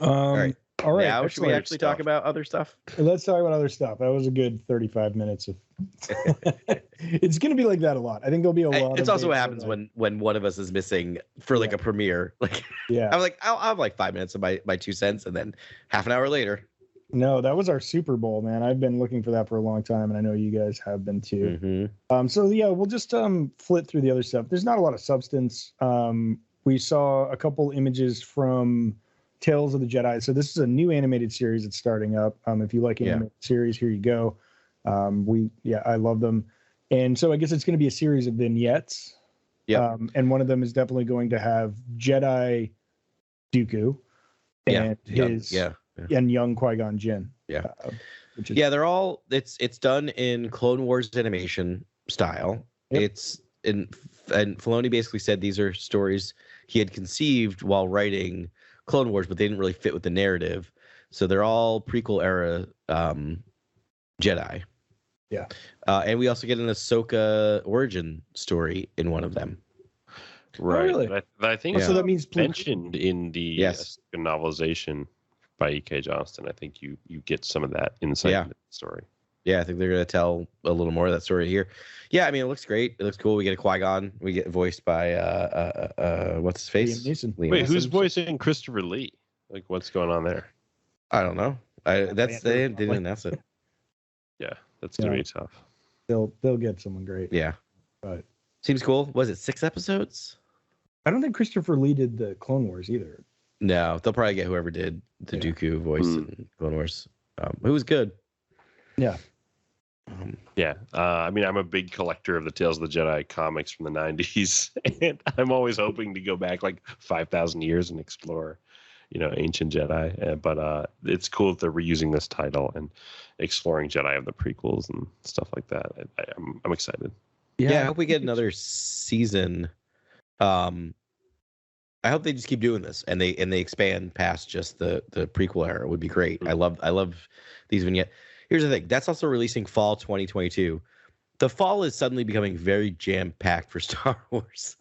All right. Now, should we actually talk about other stuff? Let's talk about other stuff. That was a good 35 minutes of. It's going to be like that a lot. I think there'll be a lot. It's also what happens when one of us is missing for like a premiere. Like, I'm like, I'll have like 5 minutes of my 2 cents, and then half an hour later. No, that was our Super Bowl, man. I've been looking for that for a long time, and I know you guys have been too. Mm-hmm. So yeah, we'll just flit through the other stuff. There's not a lot of substance. We saw a couple images from Tales of the Jedi. So this is a new animated series that's starting up. If you like animated series, here you go. I love them. And so I guess it's going to be a series of vignettes. Yeah. And one of them is definitely going to have Jedi Dooku and and young Qui-Gon Jinn. Yeah. They're all it's done in Clone Wars animation style. Yep. And Filoni basically said these are stories he had conceived while writing Clone Wars, but they didn't really fit with the narrative. So they're all prequel era Jedi. Yeah. And we also get an Ahsoka origin story in one of them. Right. Oh, really? I think so that means mentioned in the novelization by E.K. Johnston. I think you get some of that insight into the story. Yeah, I think they're going to tell a little more of that story here. Yeah, I mean, it looks great. It looks cool. We get a Qui-Gon. We get voiced by what's his face? Liam Neeson. Wait, who's voicing Christopher Lee? Like, what's going on there? I don't know. They didn't announce it. Yeah, that's gonna be tough. They'll get someone great. Yeah, but seems cool. Was it 6 episodes? I don't think Christopher Lee did the Clone Wars either. No, they'll probably get whoever did the Dooku voice in Clone Wars. Who was good. Yeah. I mean, I'm a big collector of the Tales of the Jedi comics from the 90s, and I'm always hoping to go back like 5,000 years and explore, ancient Jedi. But it's cool that they're reusing this title and exploring Jedi of the prequels and stuff like that. I'm excited. Yeah, I hope we get another season. I hope they just keep doing this and they expand past just the prequel era. It would be great. Mm-hmm. I love these vignettes. Here's the thing. That's also releasing fall 2022. The fall is suddenly becoming very jam-packed for Star Wars.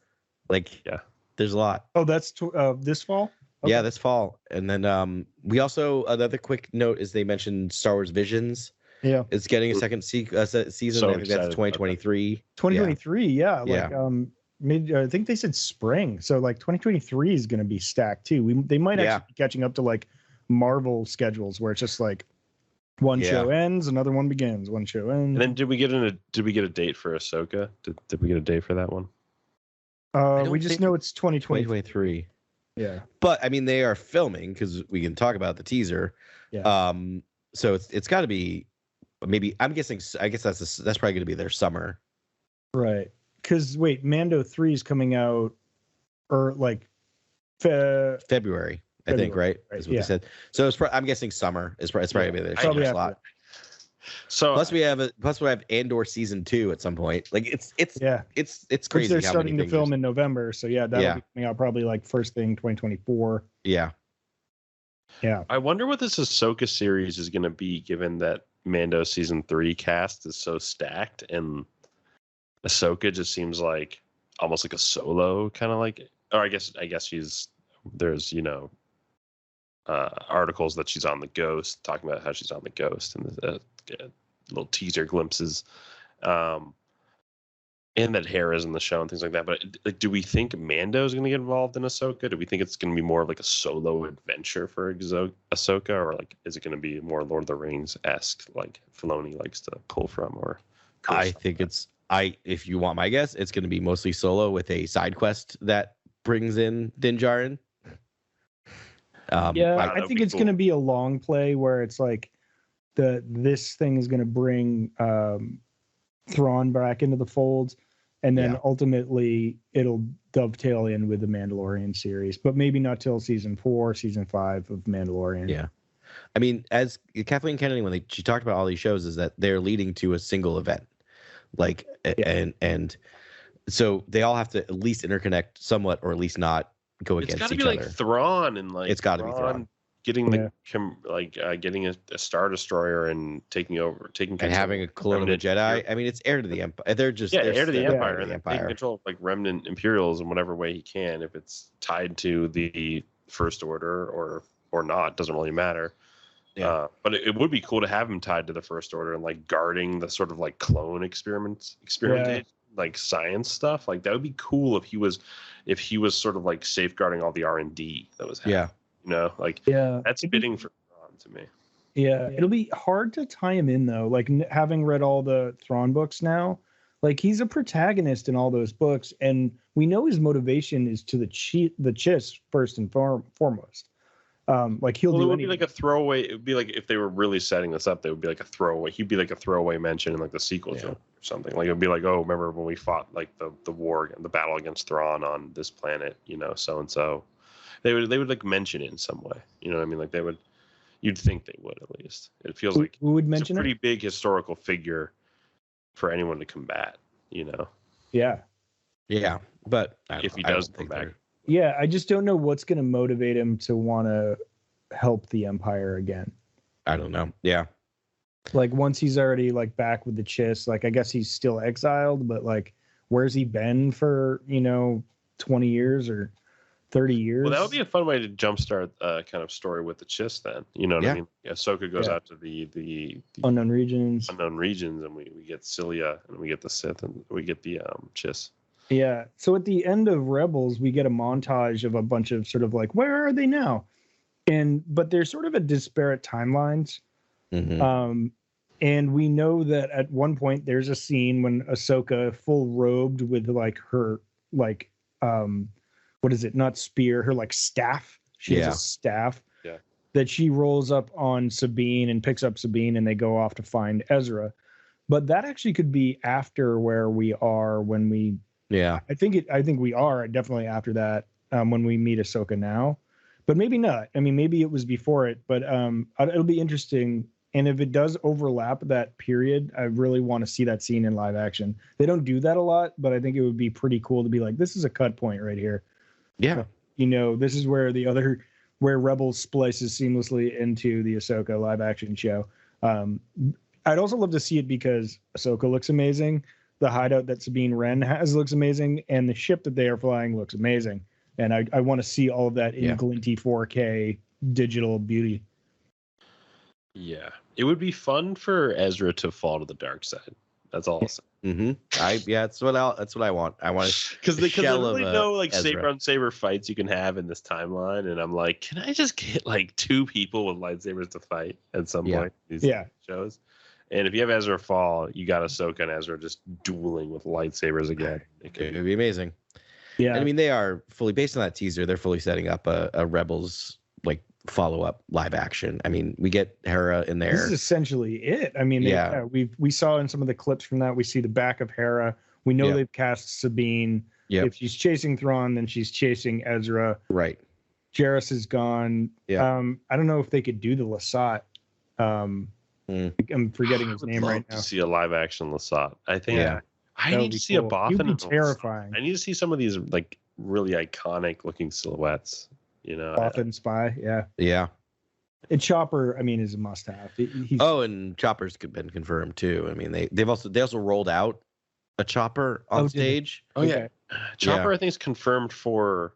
There's a lot. Oh, that's this fall? Okay. Yeah, this fall. And then we also, another quick note is they mentioned Star Wars Visions. Yeah. It's getting a second season. So I think that's 2023. 2023, I think they said spring. So like 2023 is going to be stacked too. They might actually be catching up to like Marvel schedules where it's just like one show ends, another one begins. One show ends. And then did we get a date for Ahsoka? Did we get a date for that one? We just know it's 2023. Yeah. But I mean, they are filming because we can talk about the teaser. Yeah. So it's got to be maybe. I guess that's probably going to be their summer. Right. Because Mando 3 is coming out, or like February. I think, right? Is what they said. So I'm guessing summer is probably going to be their slot. So plus we have Andor season 2 at some point. Like it's crazy. Which they're starting to film in November, so that'll be coming out probably like first thing 2024. Yeah. Yeah. I wonder what this Ahsoka series is going to be, given that Mando season 3 cast is so stacked, and Ahsoka just seems like almost like a solo kind of like. Or I guess there's articles that she's on the Ghost, talking about how she's on the Ghost, and little teaser glimpses, and that Hera's in the show and things like that. But like, do we think Mando is going to get involved in Ahsoka? Do we think it's going to be more of like a solo adventure for Ahsoka, or like is it going to be more Lord of the Rings esque, like Filoni likes to pull from? Or I think if you want my guess, it's going to be mostly solo with a side quest that brings in Din Djarin. I think it's going to be a long play where it's like this thing is going to bring Thrawn back into the fold, and then Yeah. ultimately it'll dovetail in with the Mandalorian series, but maybe not till season 4, season 5 of Mandalorian. Yeah. I mean, as Kathleen Kennedy, when she talked about all these shows, is that they're leading to a single event, like, and so they all have to at least interconnect somewhat, or at least not go It's against got to each be like other. Thrawn and like It's got to be Thrawn. getting Yeah. getting a Star Destroyer and taking And control having a clone of a remnant Jedi. I mean, it's heir to the Empire. They're just heir to the they're Empire, heir to and the taking Empire. control of like remnant Imperials in whatever way he can. If it's tied to the First Order or not, doesn't really matter. Yeah. But it would be cool to have him tied to the First Order and like guarding the sort of like clone experimentation, like science stuff. Like that would be cool if he was sort of like safeguarding all the R&D that was happening. Yeah. You know, like that's fitting for Thrawn to me. Yeah, it'll be hard to tie him in though. Like having read all the Thrawn books now, like he's a protagonist in all those books, and we know his motivation is to the Chiss first and foremost. Like he'll do It would anything. be like a throwaway. It would be like if they were really setting this up, they would be like a throwaway. He'd be like a throwaway mention in like the sequel trilogy or something. Like it would be like, oh, remember when we fought like the war, the battle against Thrawn on this planet? You know, so and so. They would like mention it in some way. You know what I mean? Like they would. You'd think they would at least. It feels like who would it's mention a pretty it? big historical figure for anyone to combat. You know, Yeah, Yeah. But if he I don't does come think back. they're- yeah. I just don't know what's going to motivate him to want to help the Empire again. I don't know. Yeah. Like once he's already like back with the Chiss, like I guess he's still exiled, but like where's he been for 20 years or 30 years? Well, that would be a fun way to jumpstart kind of story with the Chiss then. You know what I mean? Ahsoka goes out to the unknown regions. unknown regions, and we get Cilia, and we get the Sith, and we get the Chiss. Yeah. So at the end of Rebels, we get a montage of a bunch of sort of like, where are they now? But they're sort of at disparate timelines. Mhm. And we know that at one point there's a scene when Ahsoka, full robed with like her like what is it? Not spear, her like staff. She has a staff. Yeah. That she rolls up on Sabine and picks up Sabine, and they go off to find Ezra. But that actually could be after where we are when we. Yeah. I think we are definitely after that when we meet Ahsoka now, but maybe not. I mean, maybe it was before it, but it'll be interesting. And if it does overlap that period, I really want to see that scene in live action. They don't do that a lot, but I think it would be pretty cool to be like, this is a cut point right here. Yeah. This is where where Rebels splices seamlessly into the Ahsoka live action show. I'd also love to see it because Ahsoka looks amazing. The hideout that Sabine Wren has looks amazing, and the ship that they are flying looks amazing. And I want to see all of that in glinty 4K digital beauty. Yeah, it would be fun for Ezra to fall to the dark side. That's all. Mm-hmm. That's what I want. I want Because there's really no like Ezra. saber on saber fights you can have in this timeline, and I'm like, can I just get like 2 people with lightsabers to fight at some point? These shows. And if you have Ezra fall, you got Ahsoka and Ezra just dueling with lightsabers again. It would be amazing. Yeah, I mean, they are fully based on that teaser. They're fully setting up a Rebels like follow-up live action. I mean, we get Hera in there. This is essentially it. I mean, we saw in some of the clips from that, we see the back of Hera. We know they've cast Sabine. Yep. If she's chasing Thrawn, then she's chasing Ezra. Right. Jarrus is gone. Yeah. I don't know if they could do the Lasat. I'm forgetting his name right now. To see a live action Lasat, I think. Yeah. I need to see a Bothan. He'd be terrifying. I need to see some of these like really iconic looking silhouettes. You know, Bothan spy. Yeah. Yeah. And Chopper, I mean, is a must-have. And Chopper's been confirmed too. I mean, they also rolled out a Chopper on stage. Oh yeah, Chopper I think is confirmed for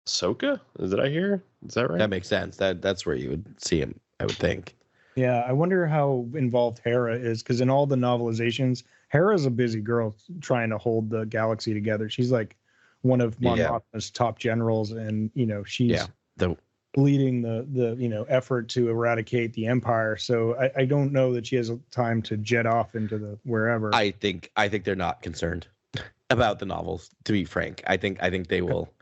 Ahsoka. Did I hear? Is that right? That makes sense. That's where you would see him, I would think. Yeah, I wonder how involved Hera is, because in all the novelizations, Hera's a busy girl trying to hold the galaxy together. She's like one of Mon Mothma's top generals, and she's leading the effort to eradicate the Empire. So I don't know that she has time to jet off into the wherever. I think they're not concerned about the novels. To be frank, I think they will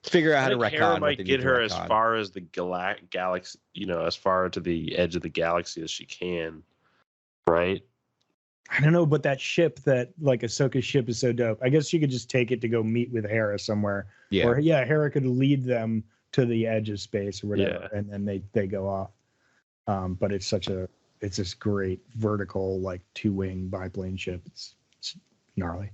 figure out how to retcon. Hera might get her as far as the galaxy, as far to the edge of the galaxy as she can, right? I don't know, but that ship that like Ahsoka's ship is so dope. I guess she could just take it to go meet with Hera somewhere. Yeah. Or Hera could lead them to the edge of space or whatever, and then they go off. But it's this great vertical like 2-wing biplane ship. It's gnarly.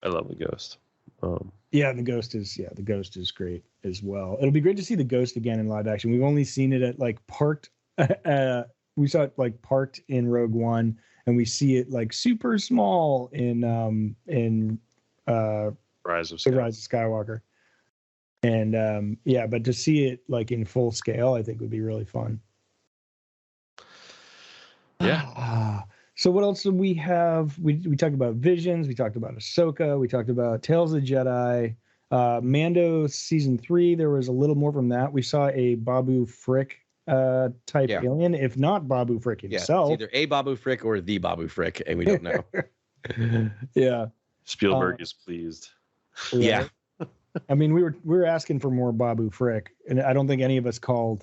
I love the Ghost. The Ghost is great as well. It'll be great to see the Ghost again in live action. We've only seen it at like parked. We saw it like parked in Rogue One, and we see it like super small in Rise of Skywalker. And but to see it like in full scale, I think would be really fun. Yeah. So what else do we have? We talked about Visions. We talked about Ahsoka. We talked about Tales of the Jedi. Mando season 3. There was a little more from that. We saw a Babu Frick type alien, if not Babu Frick himself. It's either a Babu Frick or the Babu Frick, and we don't know. Yeah. Spielberg is pleased. Yeah. I mean, we were asking for more Babu Frick, and I don't think any of us called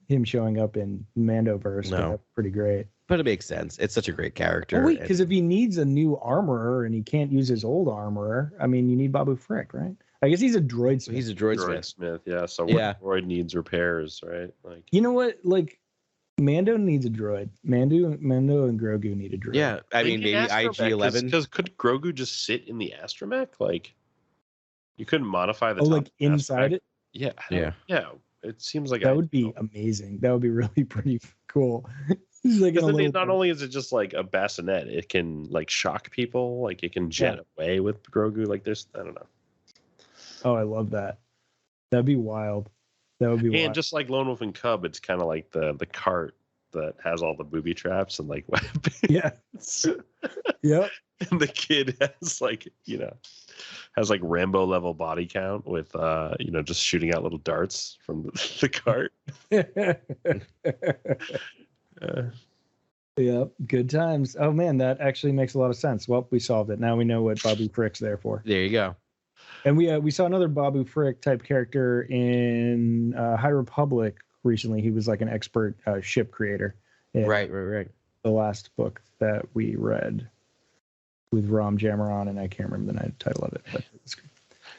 him showing up in Mandoverse. No. That's pretty great. But it makes sense. It's such a great character. Oh, wait, because if he needs a new armorer and he can't use his old armorer, I mean, you need Babu Frick, right? I guess he's a droid smith. He's a droid smith. Yeah. So what droid needs repairs, right? Like, you know what? Like, Mando needs a droid. Mando and Grogu need a droid. Yeah, I mean, maybe IG-11. Because could Grogu just sit in the astromech? Like, you couldn't modify the top like inside it? Yeah. Yeah. It seems like that would be amazing. That would be really pretty cool. Like not only is it just like a bassinet, it can like shock people. Like it can jet away with Grogu. Like there's, I don't know. Oh, I love that. That'd be wild. That would be wild. And just like Lone Wolf and Cub, it's kind of like the cart that has all the booby traps and like weapons. Yeah. Yep. And the kid has like, has like Rambo level body count with, just shooting out little darts from the cart. Yeah, good times. Oh man, that actually makes a lot of sense. Well, we solved it. Now we know what Babu Frick's there for. There you go. And we saw another Babu Frick type character in High Republic recently. He was like an expert ship creator. Right. The last book that we read with Rom Jammeron, and I can't remember the title of it. But it's good.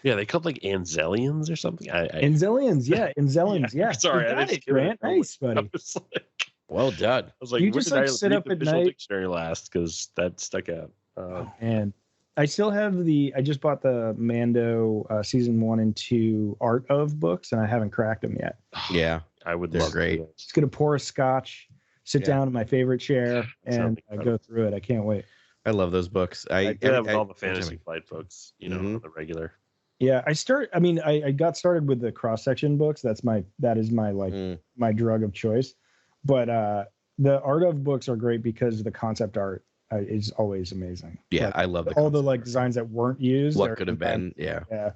Yeah, they called like Anzellians or something. Anzellians, yeah. Sorry, I didn't Grant. Nice, buddy. I was like, well done. I was like, you just like sit up at night. Dictionary last because that stuck out. And I still have I just bought the Mando season 1 and 2 art of books, and I haven't cracked them yet. Yeah, I would. They're great. Just gonna pour a scotch, sit down in my favorite chair, and go through it. I can't wait. I love those books. I have all the Fantasy Flight books, on the regular. Yeah, I got started with the cross section books. That is my my drug of choice. But the art of books are great because the concept art is always amazing. Yeah, like, I love all the like designs that weren't used. What could have been? Yeah,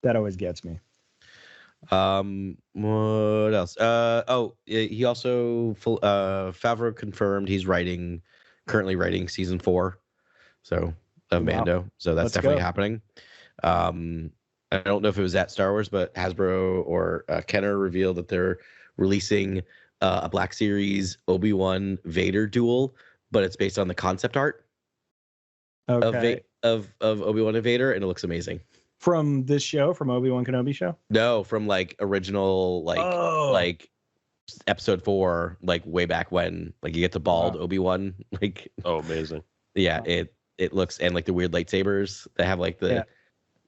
that always gets me. What else? He also Favreau confirmed he's currently writing season 4, so of Mando. So that's definitely happening. I don't know if it was at Star Wars, but Hasbro or Kenner revealed that they're releasing a Black Series Obi Wan Vader duel, but it's based on the concept art of Obi Wan and Vader, and it looks amazing. From this show, from Obi Wan Kenobi show? No, from like original, like episode 4, like way back when, like you get the bald Obi Wan, like amazing. Yeah, it looks, and like the weird lightsabers that have like the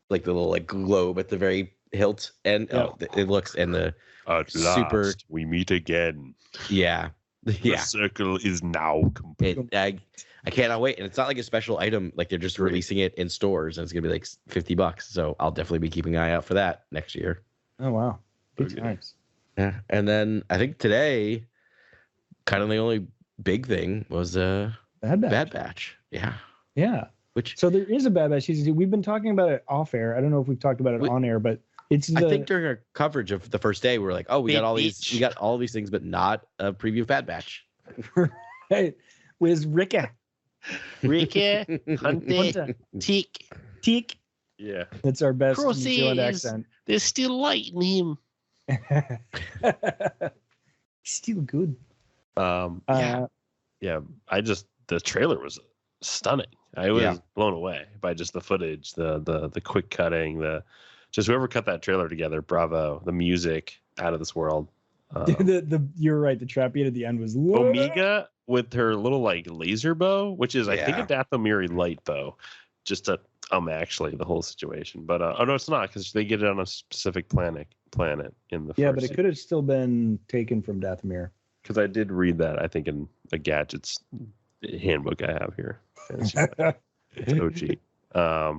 little like globe at the very hilt, and it looks, and the super we meet again. Yeah. The circle is now complete. I cannot wait, and it's not like a special item. Like they're just releasing it in stores, and it's gonna be like $50. So I'll definitely be keeping an eye out for that next year. Oh wow, good times. Yeah, and then I think today, kind of the only big thing was Bad Batch. Yeah. So there is a Bad Batch season 2. We've been talking about it off air. I don't know if we've talked about it on air, but I think during our coverage of the first day, we were like, "Oh, we got all these things, but not a preview of Bad Batch." Right. Where's Ricka? Hunter, Teak. Yeah. That's our best New Zealand accent. There's still light in him. Still good. Yeah. The trailer was stunning. I was blown away by just the footage, the quick cutting, just whoever cut that trailer together. Bravo. The music, out of this world. You're right. The trap beat at the end was Omega with her little like laser bow, which is I think a Dathomiri light bow, just to actually the whole situation. But oh no, it's not, because they get it on a specific planet in the but it could have still been taken from Dathomir. Because I did read that, I think, in a gadgets handbook I have here. It's OG.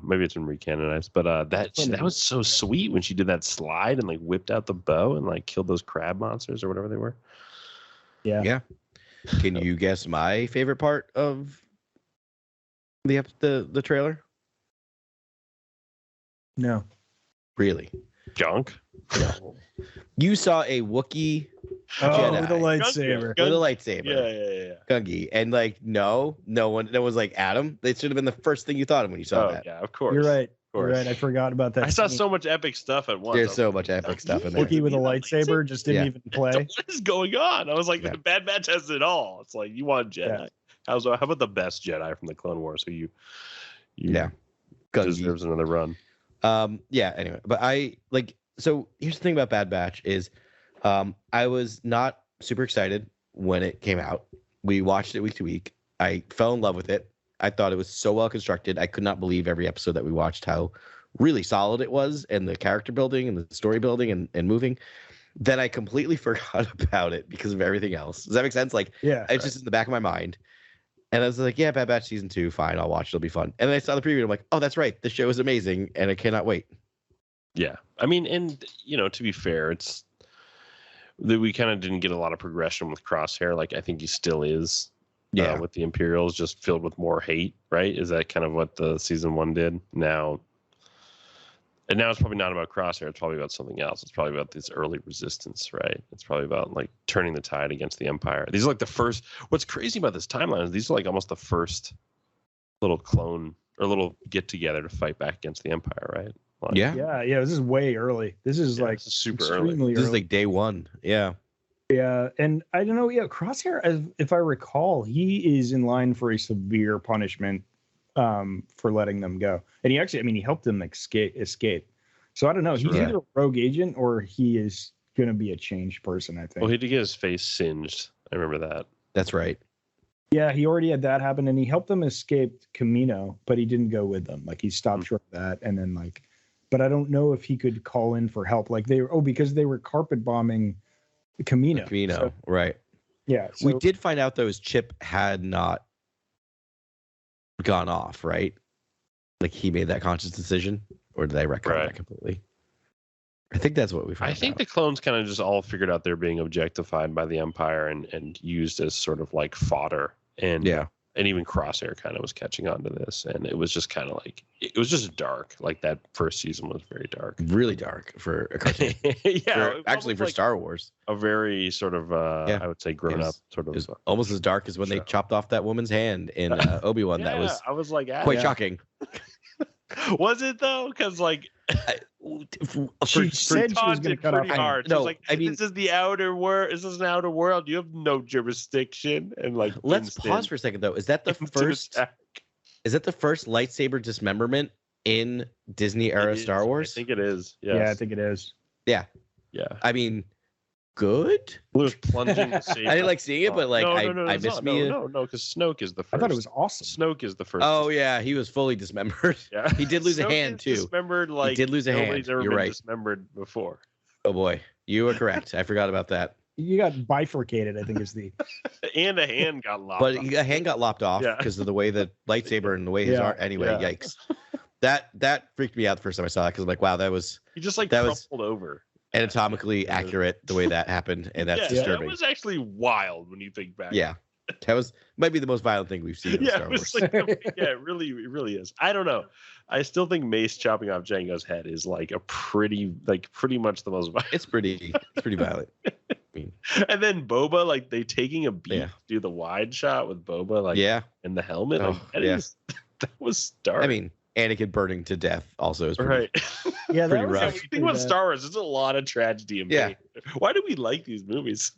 Maybe it's been recanonized, but that was so sweet when she did that slide and like whipped out the bow and like killed those crab monsters or whatever they were. Yeah. Can you guess my favorite part of the trailer? No. Really? Junk? No. You saw a Wookiee Jedi with a lightsaber. With a lightsaber. Yeah. Gungi. And like, no one was like Adam. They should have been the first thing you thought of when you saw that. Yeah, of course. You're right. You're right. I forgot about that. I saw so much epic stuff at once. There's so much epic stuff in there. Wookiee with a lightsaber just didn't even play. What is going on? I was like, the Bad Batch has it all. It's like, you want Jedi. How about the best Jedi from the Clone Wars? So you deserves another run. Anyway, but so here's the thing about Bad Batch is I was not super excited when it came out. We watched it week to week. I fell in love with it. I thought it was so well constructed. I could not believe every episode that we watched how really solid it was, and the character building and the story building and moving. Then I completely forgot about it because of everything else. Does that make sense? Like, it's just in the back of my mind. And I was like, yeah, Bad Batch season 2, fine, I'll watch. It'll be fun. And then I saw the preview. And I'm like, oh, that's right. The show is amazing, and I cannot wait. Yeah, I mean, and to be fair, it's that we kind of didn't get a lot of progression with Crosshair. Like, I think he still is. With the Imperials, just filled with more hate, right? Is that kind of what the season 1 did? Now it's probably not about Crosshair. It's probably about something else. It's probably about this early resistance, right? It's probably about like turning the tide against the Empire. These are like the first. What's crazy about this timeline is these are like almost the first little clone or little get together to fight back against the Empire, right? Like, yeah. This is way early. This is like this is super early. This is like day 1. Yeah. Yeah, and I don't know. Yeah, Crosshair, if I recall, he is in line for a severe punishment for letting them go. And he actually, he helped them escape. So I don't know. He's either a rogue agent or he is going to be a changed person, I think. Well, he did get his face singed. I remember that. That's right. Yeah, he already had that happen, and he helped them escape Camino, but he didn't go with them. Like, he stopped short of that, and then but I don't know if he could call in for help. Like, because they were carpet bombing Camino, so, right? Yeah, we did find out though his chip had not gone off, right? Like, he made that conscious decision, or did I retcon that completely? I think that's what we found. I think the clones kind of just all figured out they're being objectified by the Empire and used as sort of like fodder, and even Crosshair kind of was catching on to this, and it was just kind of like it was just dark. Like, that first season was very dark, really dark for a cartoon. For Star Wars, a very sort of I would say grown up sort of. Almost as dark as when they chopped off that woman's hand in Obi Wan. That was I was like quite shocking. Was it though? Because like she said she was going to cut off hard. No, like, this is the outer world. This is an outer world. You have no jurisdiction. And like, let's pause for a second though. Is that the first? Is that the first lightsaber dismemberment in Disney era Star Wars? I think it is. Yes. Yeah, I think it is. Yeah. I mean, good. Blue's plunging the saber. I didn't like seeing it, but like I missed me. No, because Snoke is the first. I thought it was awesome. Snoke is the first. Oh yeah, he was fully dismembered. Yeah, he did lose a hand too. Dismembered, like, he did lose a hand. Ever You're been right. Dismembered before. Oh boy, you are correct. I forgot about that. You got bifurcated, I think is the. And a hand got lopped. But off. a hand got lopped off because of the way the lightsaber and the way his arm. Anyway, yikes. That freaked me out the first time I saw it because I'm like, wow, that was. He just like crumpled over. Anatomically accurate the way that happened, and that's disturbing. That was actually wild when you think back. Yeah, that might be the most violent thing we've seen in Star Wars. It really is. I don't know. I still think Mace chopping off Jango's head is like pretty much the most violent. It's pretty violent. And then Boba, like, they taking a beat to do the wide shot with Boba, like, in the helmet. Oh, that was dark. I mean, Anakin burning to death also is pretty, yeah, pretty rough. When you think about Star Wars, there's a lot of tragedy and pain. Why do we like these movies?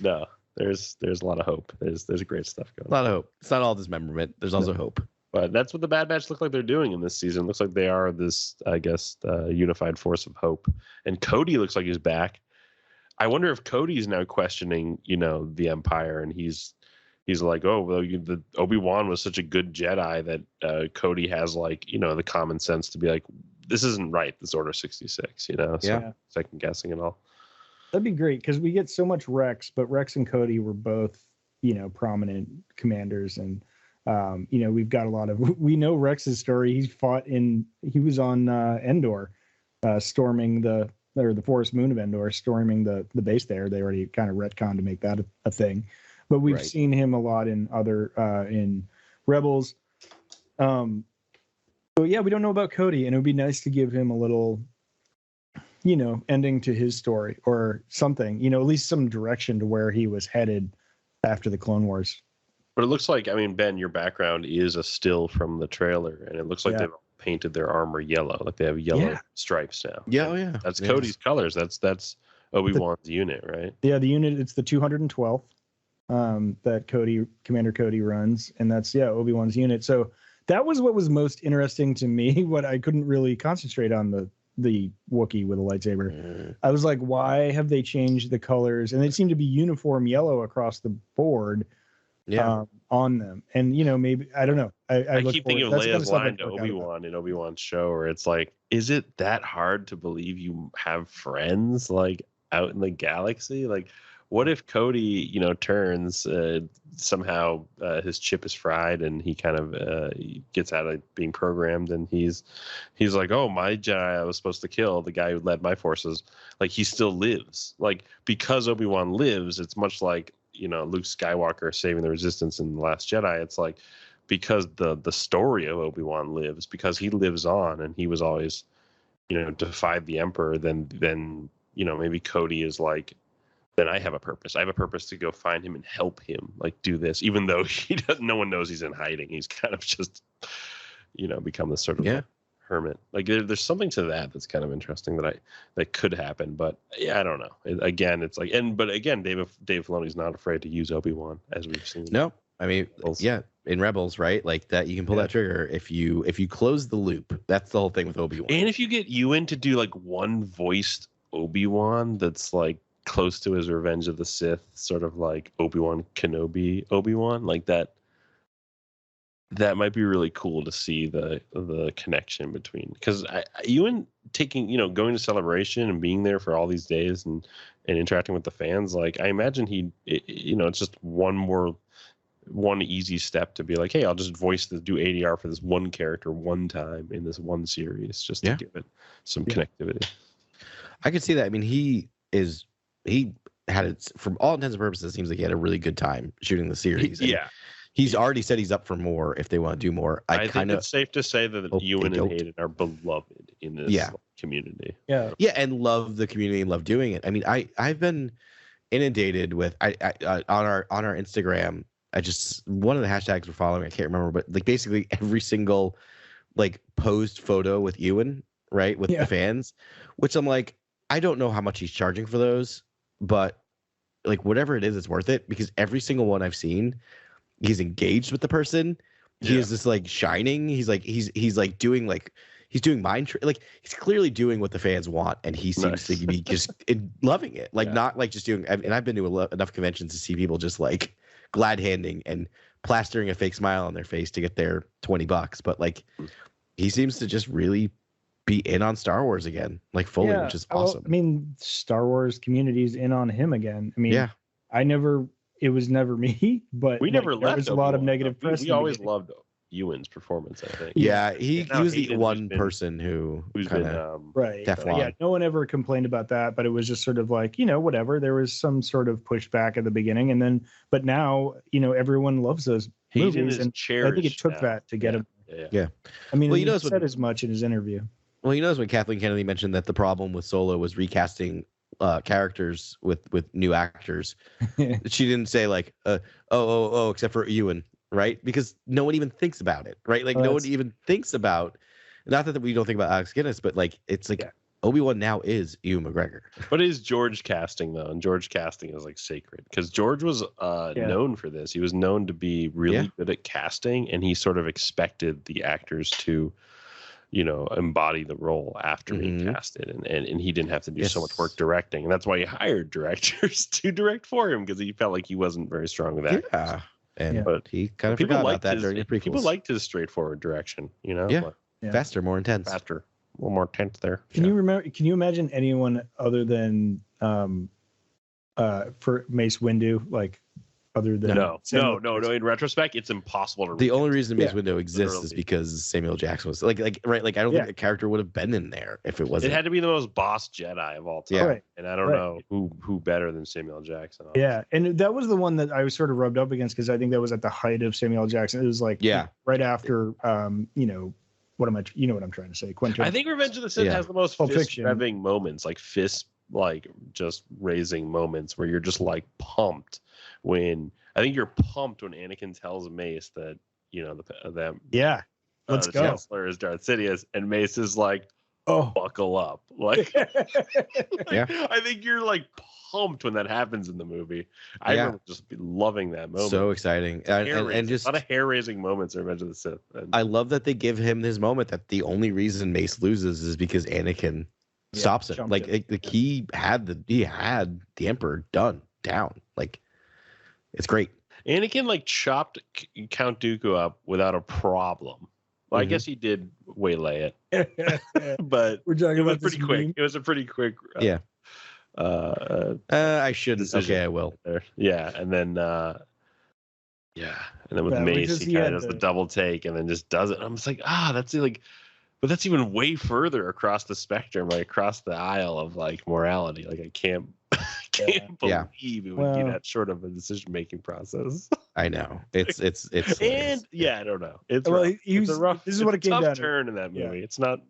No, there's a lot of hope. There's great stuff going A lot of hope. It's not all dismemberment. There's also hope. But that's what the Bad Batch look like they're doing in this season. Looks like they are this, I guess, unified force of hope. And Cody looks like he's back. I wonder if Cody's now questioning, the Empire, and he's like, oh, well, the Obi-Wan was such a good Jedi that Cody has the common sense to be like, this isn't right. This Order 66, So second guessing it all. That'd be great because we get so much Rex, but Rex and Cody were both, prominent commanders, and we've got a lot of. We know Rex's story. He was on Endor, storming the forest moon of Endor, storming the base there. They already kind of retconned to make that a thing, but we've seen him a lot in other in Rebels. So yeah, we don't know about Cody, and it would be nice to give him a little, ending to his story or something, at least some direction to where he was headed after the Clone Wars. But it looks like, Ben, your background is a still from the trailer, and it looks like they've painted their armor yellow, like they have yellow stripes now. Yeah, yeah. That's Cody's colors. That's Obi-Wan's unit, right? Yeah, the unit, it's the 212th that Commander Cody runs, and that's Obi-Wan's unit. So that was what was most interesting to me. What I couldn't really concentrate on the Wookiee with a lightsaber. I was like, why have they changed the colors? And they seem to be uniform yellow across the board. On them, and maybe I don't know. I keep thinking of Leia's line to Obi-Wan in Obi-Wan's show, where it's like, is it that hard to believe you have friends out in the galaxy? Like, what if Cody, turns somehow his chip is fried and he kind of gets out of being programmed, and he's like, oh, my Jedi I was supposed to kill, the guy who led my forces, he still lives. Because Obi-Wan lives, it's much like Luke Skywalker saving the Resistance in The Last Jedi. It's like, because the story of Obi-Wan lives, because he lives on, and he was always defied the Emperor, then maybe Cody is like, then I have a purpose. I have a purpose to go find him and help him do this, even though no one knows he's in hiding. He's kind of just become this sort of hermit. There's something to that's kind of interesting that could happen, but I don't know. It's like, but again, Dave Filoni's not afraid to use Obi-Wan, as we've seen. No, I mean, in Rebels, right? Like that, you can pull that trigger if you close the loop. That's the whole thing with Obi-Wan. And if you get Ewan to do one voiced Obi-Wan that's close to his Revenge of the Sith, sort of like Obi-Wan Kenobi Obi-Wan, that might be really cool to see the connection between, because Ewan going to Celebration and being there for all these days and interacting with the fans, I imagine it's just one easy step to be like, hey, I'll just do ADR for this one character one time in this one series, just to give it some connectivity. I could see that. I mean, he had it, from all intents and purposes, it seems like he had a really good time shooting the series. He's already said he's up for more if they want to do more. I think it's safe to say that Ewan and Hayden are beloved in this community. Yeah, and love the community and love doing it. I mean, I've been inundated with on our Instagram. One of the hashtags we're following, I can't remember, but basically every single posed photo with Ewan, right, with the fans, which I'm like, I don't know how much he's charging for those, but whatever it is, it's worth it, because every single one I've seen, he's engaged with the person. He is just shining. He's doing he's doing mind he's clearly doing what the fans want, and he seems to be just loving it. Not just doing. And I've been to enough conventions to see people just glad handing and plastering a fake smile on their face to get their $20, but he seems to just really be in on Star Wars again, fully, which is awesome. I mean, Star Wars community's in on him again. I mean, it was never me, but we never left. There was a lot of negative press. We always loved Ewan's performance, I think. Yeah, he was the one person who's been right. Teflon. Yeah, no one ever complained about that, but it was just sort of whatever. There was some sort of pushback at the beginning, and then, but now, everyone loves those movies, and I think it took that to get him. Yeah. I mean, he said as much in his interview. Well, when Kathleen Kennedy mentioned that the problem with Solo was recasting characters with new actors, she didn't say except for Ewan, right? Because no one even thinks about it, right? No one even thinks about, not that we don't think about Alex Guinness, but it's Obi-Wan now is Ewan McGregor. But it is George casting though, and George casting is like sacred because George was known for this. He was known to be really good at casting, and he sort of expected the actors to, embody the role after being casted, and he didn't have to do so much work directing, and that's why he hired directors to direct for him because he felt like he wasn't very strong with that. Yeah, but he kind of forgot about that during the prequels. People liked his straightforward direction, faster, more intense, a little more intense there. Can you imagine anyone other than for Mace Windu, like other than no. In retrospect, it's impossible to. The only reason Mace Windu exists is because Samuel Jackson was like right. Like I don't think the character would have been in there if it wasn't. It had to be the most boss Jedi of all time. Yeah. Right. And I don't know who better than Samuel Jackson. Honestly. Yeah, and that was the one that I was sort of rubbed up against because I think that was at the height of Samuel Jackson. It was like right after what I'm trying to say. Quentin. I think Revenge of the Sith has the most fist-revving moments, like fist, like just raising moments where you're just like pumped. When I think you're pumped when Anakin tells Mace that let's the go. Chancellor is Darth Sidious, and Mace is like, buckle up, like I think you're like pumped when that happens in the movie. I remember just loving that moment. So exciting, and just a lot of hair-raising moments in Revenge of the Sith. I love that they give him his moment. That the only reason Mace loses is because Anakin stops it. Like he had the Emperor down. Like it's great. Anakin like chopped Count Dooku up without a problem. Well, I guess he did waylay it, but we're talking about pretty quick. Meme? It was a pretty quick. I should. Okay, I will. Yeah, and then with Mace, he kind of does the double take and then just does it. I'm just like, that's like, but that's even way further across the spectrum, like across the aisle of like morality. Like I can't believe it would be that short of a decision making process. I know it's and I don't know. It's it's a rough. This is what it came down to. Turn in that movie. It's not.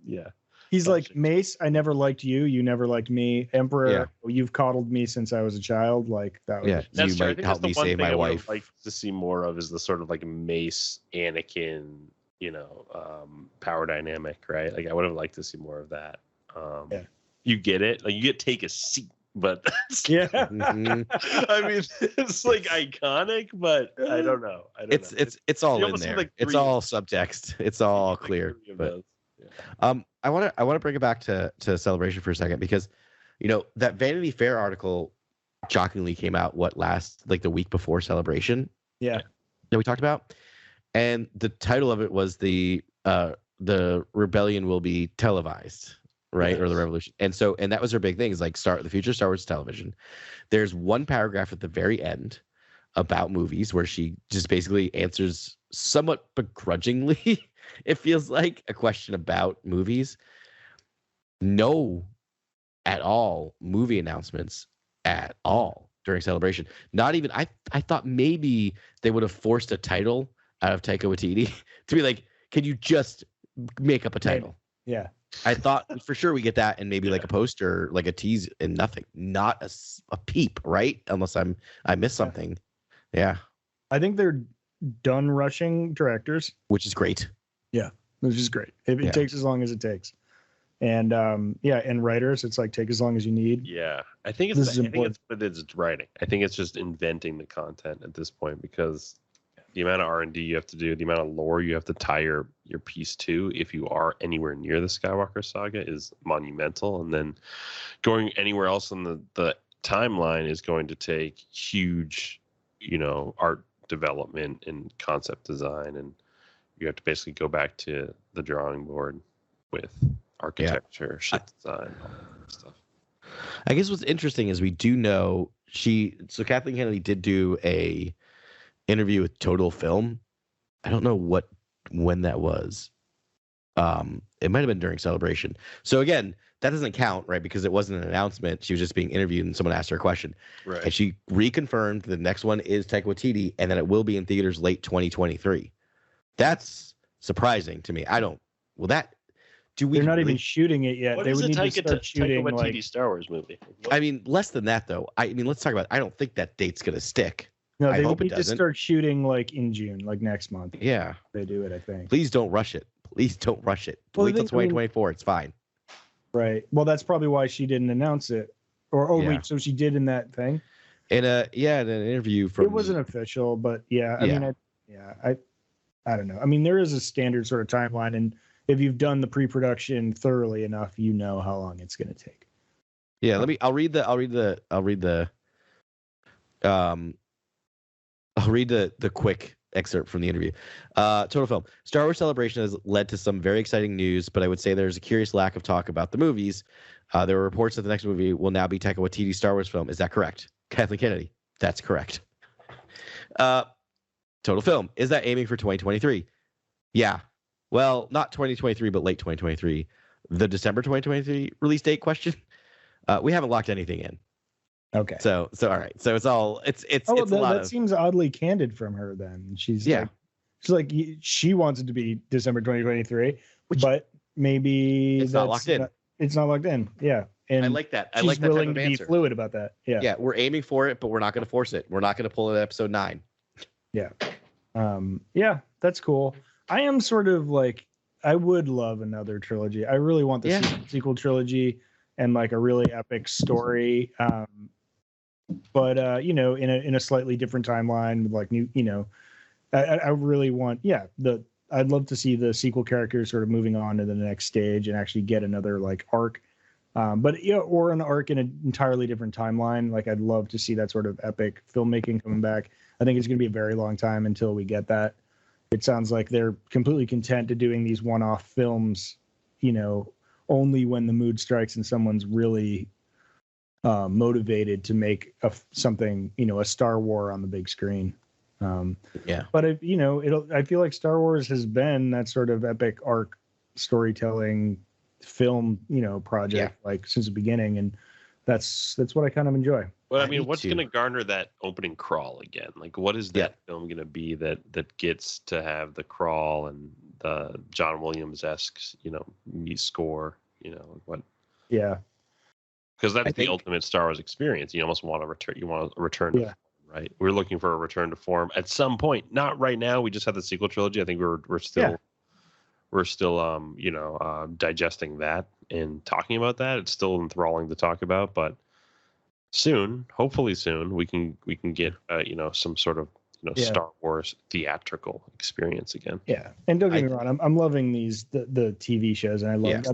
He's like, Mace, I never liked you. You never liked me. Emperor, you've coddled me since I was a child. Like that. You might help me save my wife. I'd like to see more of is the sort of like Mace, Anakin, power dynamic, right? Like I would have liked to see more of that. You get it. Like you get take a seat, but I mean, it's like iconic, but I don't know. It's all in there. Like it's all subtext. It's all clear. But I want to bring it back to Celebration for a second because, that Vanity Fair article shockingly came out the week before Celebration. Yeah, that we talked about, and the title of it was the rebellion will be televised, right? Yes. Or the revolution, and that was her big thing is like the future Star Wars television. There's one paragraph at the very end about movies where she just basically answers somewhat begrudgingly. It feels like a question about movies. No, at all movie announcements at all during Celebration. Not even. I thought maybe they would have forced a title out of Taika Waititi to be like, can you just make up a title? Yeah. I thought for sure we get that and maybe like a poster, like a tease and nothing. Not a peep, right? Unless I missed something. Yeah. I think they're done rushing directors, which is great. Yeah, which is great. It takes as long as it takes. And and writers, it's like take as long as you need. Yeah. I think it's writing. I think it's just inventing the content at this point because the amount of R&D you have to do, the amount of lore you have to tie your piece to if you are anywhere near the Skywalker saga is monumental. And then going anywhere else in the timeline is going to take huge, art development and concept design. And you have to basically go back to the drawing board with architecture, ship design, all that stuff. I guess what's interesting is we do know Kathleen Kennedy did do a interview with Total Film. I don't know when that was. It might have been during Celebration. So again, that doesn't count, right? Because it wasn't an announcement. She was just being interviewed and someone asked her a question. Right. And she reconfirmed the next one is Taika Waititi and that it will be in theaters late 2023. That's surprising to me. They're not even shooting it yet. They would need to start shooting Taika Waititi Star Wars movie. I mean, less than that though. I mean, let's talk about. I don't think that date's gonna stick. No, they would need to start shooting like in June, like next month. Yeah, they do it. I think. Please don't rush it. Please don't rush it. Well, wait till 2024. It's fine. Right. Well, that's probably why she didn't announce it. Or Yeah. wait, so she did in that thing? In an interview from It wasn't official, but yeah. I Yeah. mean, I don't know. I mean, there is a standard sort of timeline, and if you've done the pre-production thoroughly enough, you know how long it's going to take. Yeah, I'll read the quick excerpt from the interview. Total film. Star Wars Celebration has led to some very exciting news, but I would say there's a curious lack of talk about the movies. There were reports that the next movie will now be Taika Waititi's Star Wars film. Is that correct? Kathleen Kennedy. That's correct. Total film. Is that aiming for 2023? Yeah. Well, not 2023, but late 2023. The December 2023 release date question. We haven't locked anything in. Okay. So all right. So it's a lot that of. seems oddly candid from her. Then she's Yeah. She wants it to be December 2023, but maybe it's not locked in. It's not locked in. Yeah. And I like that. I she's like that willing type of to answer. be fluid about that. Yeah. Yeah, we're aiming for it, but we're not going to force it. We're not going to pull it at episode 9. Yeah. Yeah, that's cool. I am sort of like, I would love another trilogy. I really want the sequel trilogy and like a really epic story. But you know, in a slightly different timeline with like new, you know, I really want, I'd love to see the sequel characters sort of moving on to the next stage and actually get another like arc. But yeah, or an arc in an entirely different timeline. Like I'd love to see that sort of epic filmmaking coming back. I think it's going to be a very long time until we get that. It sounds like they're completely content to doing these one-off films, you know, only when the mood strikes and someone's really motivated to make something, you know, a Star Wars on the big screen. But I feel like Star Wars has been that sort of epic arc storytelling film, you know, project like since the beginning, and that's what I kind of enjoy. Well, I mean, what's going to garner that opening crawl again? Like, what is that film going to be that gets to have the crawl and the John Williams-esque, you know, score? You know what? Yeah, because that's the ultimate Star Wars experience. You almost want to return. You want to return to form, right? We're looking for a return to form at some point. Not right now. We just had the sequel trilogy. I think we're still. We're still, digesting that and talking about that. It's still enthralling to talk about, but soon, hopefully soon, we can get, some sort of, Star Wars theatrical experience again. Yeah, and don't get me wrong, I'm loving the TV shows, and I love.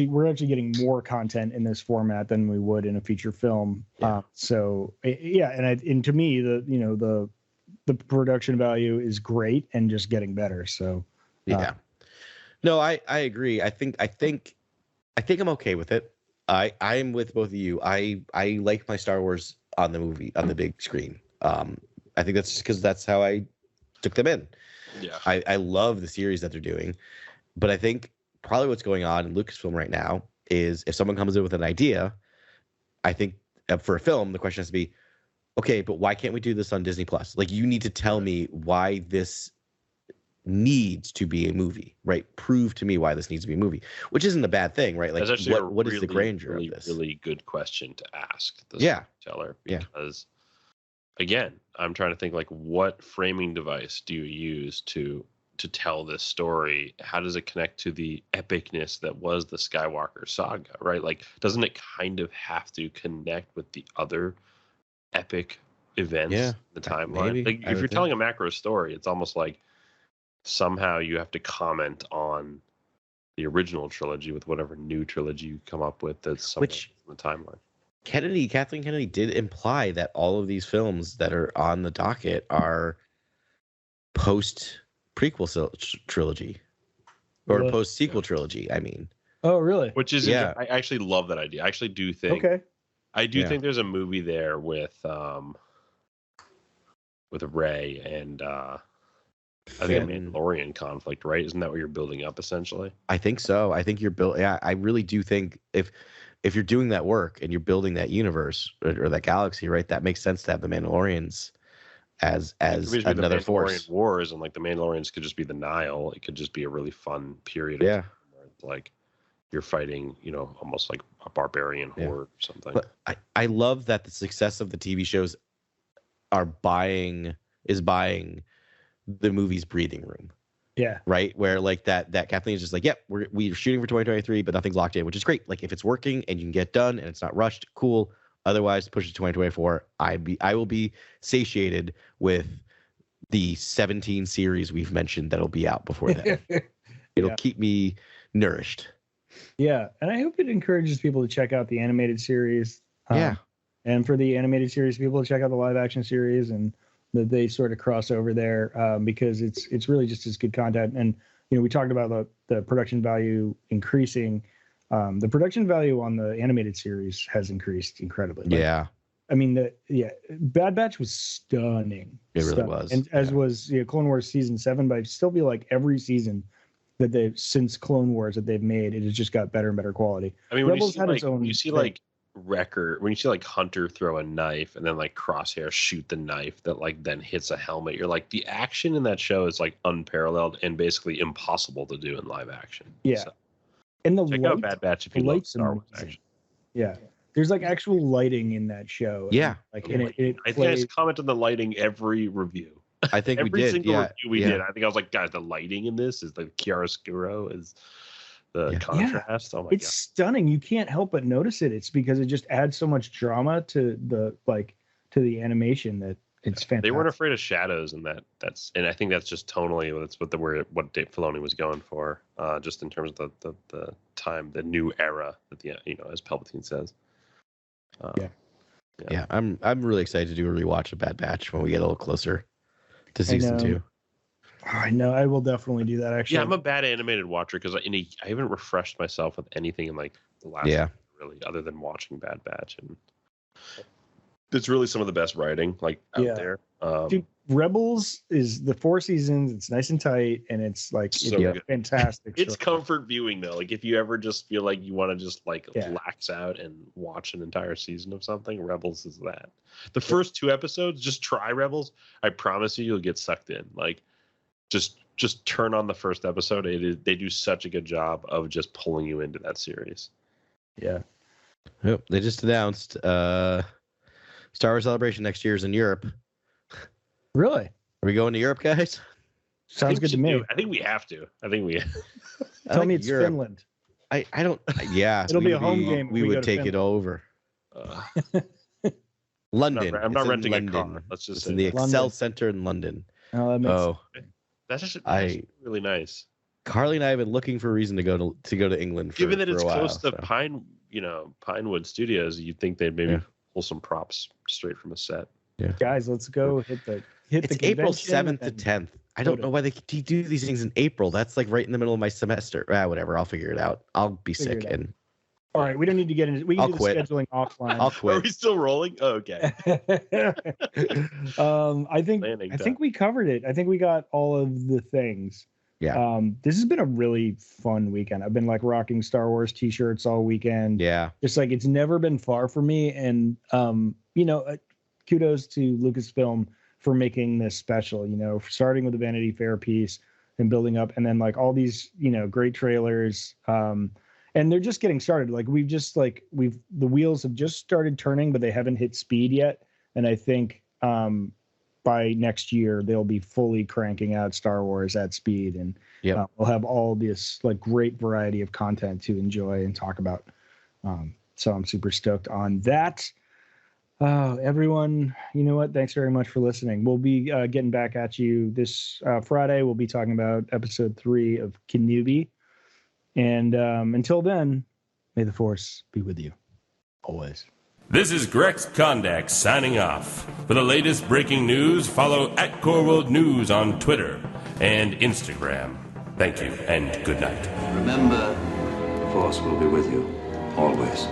We're actually getting more content in this format than we would in a feature film. Yeah. And to me, the production value is great and just getting better. So yeah. No, I agree. I think I'm okay with it. I'm with both of you. I like my Star Wars on the big screen. I think that's just because that's how I took them in. Yeah. I love the series that they're doing, but I think probably what's going on in Lucasfilm right now is if someone comes in with an idea, I think for a film, the question has to be, okay, but why can't we do this on Disney Plus? Like, you need to tell me why this needs to be a movie, right? Prove to me why this needs to be a movie, which isn't a bad thing, right? Like, what is the grandeur of this? Really good question to ask the storyteller, because again, I'm trying to think, like, what framing device do you use to tell this story? How does it connect to the epicness that was the Skywalker saga, right? Like, doesn't it kind of have to connect with the other epic events in the timeline? Like, if you're telling a macro story, it's almost like somehow you have to comment on the original trilogy with whatever new trilogy you come up with that's somewhere in the timeline. Kathleen Kennedy did imply that all of these films that are on the docket are post prequel trilogy or post sequel trilogy. I mean, oh really? Which is I actually love that idea. I actually do think. Okay. I do think there's a movie there with Rey and I think a Mandalorian conflict, right? Isn't that what you're building up essentially? I think so. I think you're building. Yeah, I really do think if you're doing that work and you're building that universe or that galaxy, right, that makes sense to have the Mandalorians as another force. Wars, and like the Mandalorians could just be the Nile. It could just be a really fun period. Yeah, where it's like you're fighting, almost like a barbarian horde or something. But I love that the success of the TV shows is buying the movie's breathing room. Yeah. Right, where like that Kathleen is just like, yep, we're shooting for 2023, but nothing's locked in, which is great. Like if it's working and you can get done and it's not rushed, cool. Otherwise, push it to 2024. I will be satiated with the 17 series we've mentioned that'll be out before then. It'll keep me nourished. Yeah, and I hope it encourages people to check out the animated series. And for the animated series, people to check out the live action series, and that they sort of cross over there because it's really just as good content. And we talked about the production value increasing. The production value on the animated series has increased incredibly. Yeah. I mean, Bad Batch was stunning. It really was. And as was Clone Wars season 7, but I still feel like every season that they've since Clone Wars that they've made, it has just got better and better quality. I mean, Rebels had its own when you see like Hunter throw a knife and then like Crosshair shoot the knife that like then hits a helmet, you're like, the action in that show is like unparalleled and basically impossible to do in live action. Yeah. So, and the check out Bad Batch if you love Star Wars action. Yeah. There's like actual lighting in that show. Yeah. Like I think I just comment on the lighting every review. I think every we did. single Yeah. review we did. I think I was like, guys, the lighting in this is the chiaroscuro is the contrast. Oh my it's god, stunning. You can't help but notice it. It's because it just adds so much drama to the animation that it's fantastic. They weren't afraid of shadows, and and I think that's just tonally what Dave Filoni was going for, just in terms of the time, the new era that as Palpatine says. Yeah, I'm really excited to do a rewatch of Bad Batch when we get a little closer to season 2. I know. I will definitely do that. Actually, Yeah, I'm a bad animated watcher because I haven't refreshed myself with anything in like the last year, really, other than watching Bad Batch, and it's really some of the best writing out there. Dude, Rebels is the 4 seasons. It's nice and tight, and it's like fantastic. It's comfort viewing though. Like if you ever just feel like you want to just lax out and watch an entire season of something, Rebels is that. The first 2 episodes, just try Rebels. I promise you'll get sucked in. Like just turn on the first episode. They do such a good job of just pulling you into that series. Yeah. Yep, they just announced Star Wars Celebration next year is in Europe. Really? Are we going to Europe, guys? Sounds good to me. I think we have to. Tell me it's Europe. Finland. I don't. Yeah, it'll be a home game. We would take it over. London. I'm not renting a car. Let's just it's in the Excel Center in London. Oh, that's really nice. Carly and I have been looking for a reason to go to England. Given that it's close to Pinewood Studios, you'd think they'd maybe pull some props straight from a set. Yeah, guys, let's go hit it's the April 7th to 10th. I don't know why they do these things in April. That's like right in the middle of my semester. Whatever. I'll figure it out. I'll be sick and. All right, we don't need to get into. We can do the scheduling offline. I'll quit. Are we still rolling? Oh, okay. I think we covered it. I think we got all of the things. Yeah. This has been a really fun weekend. I've been like rocking Star Wars t-shirts all weekend. Yeah. Just like it's never been far for me, and kudos to Lucasfilm for making this special. Starting with the Vanity Fair piece and building up, and then like all these great trailers. And they're just getting started. Like the wheels have just started turning, but they haven't hit speed yet. And I think by next year they'll be fully cranking out Star Wars at speed, and we'll have all this like great variety of content to enjoy and talk about. So I'm super stoked on that. Everyone, you know what? Thanks very much for listening. We'll be getting back at you this Friday. We'll be talking about episode 3 of Kenobi. And until then, may the Force be with you. Always. This is Grex Kondak signing off. For the latest breaking news, follow @CoreWorldNews on Twitter and Instagram. Thank you, and good night. Remember, the Force will be with you, always.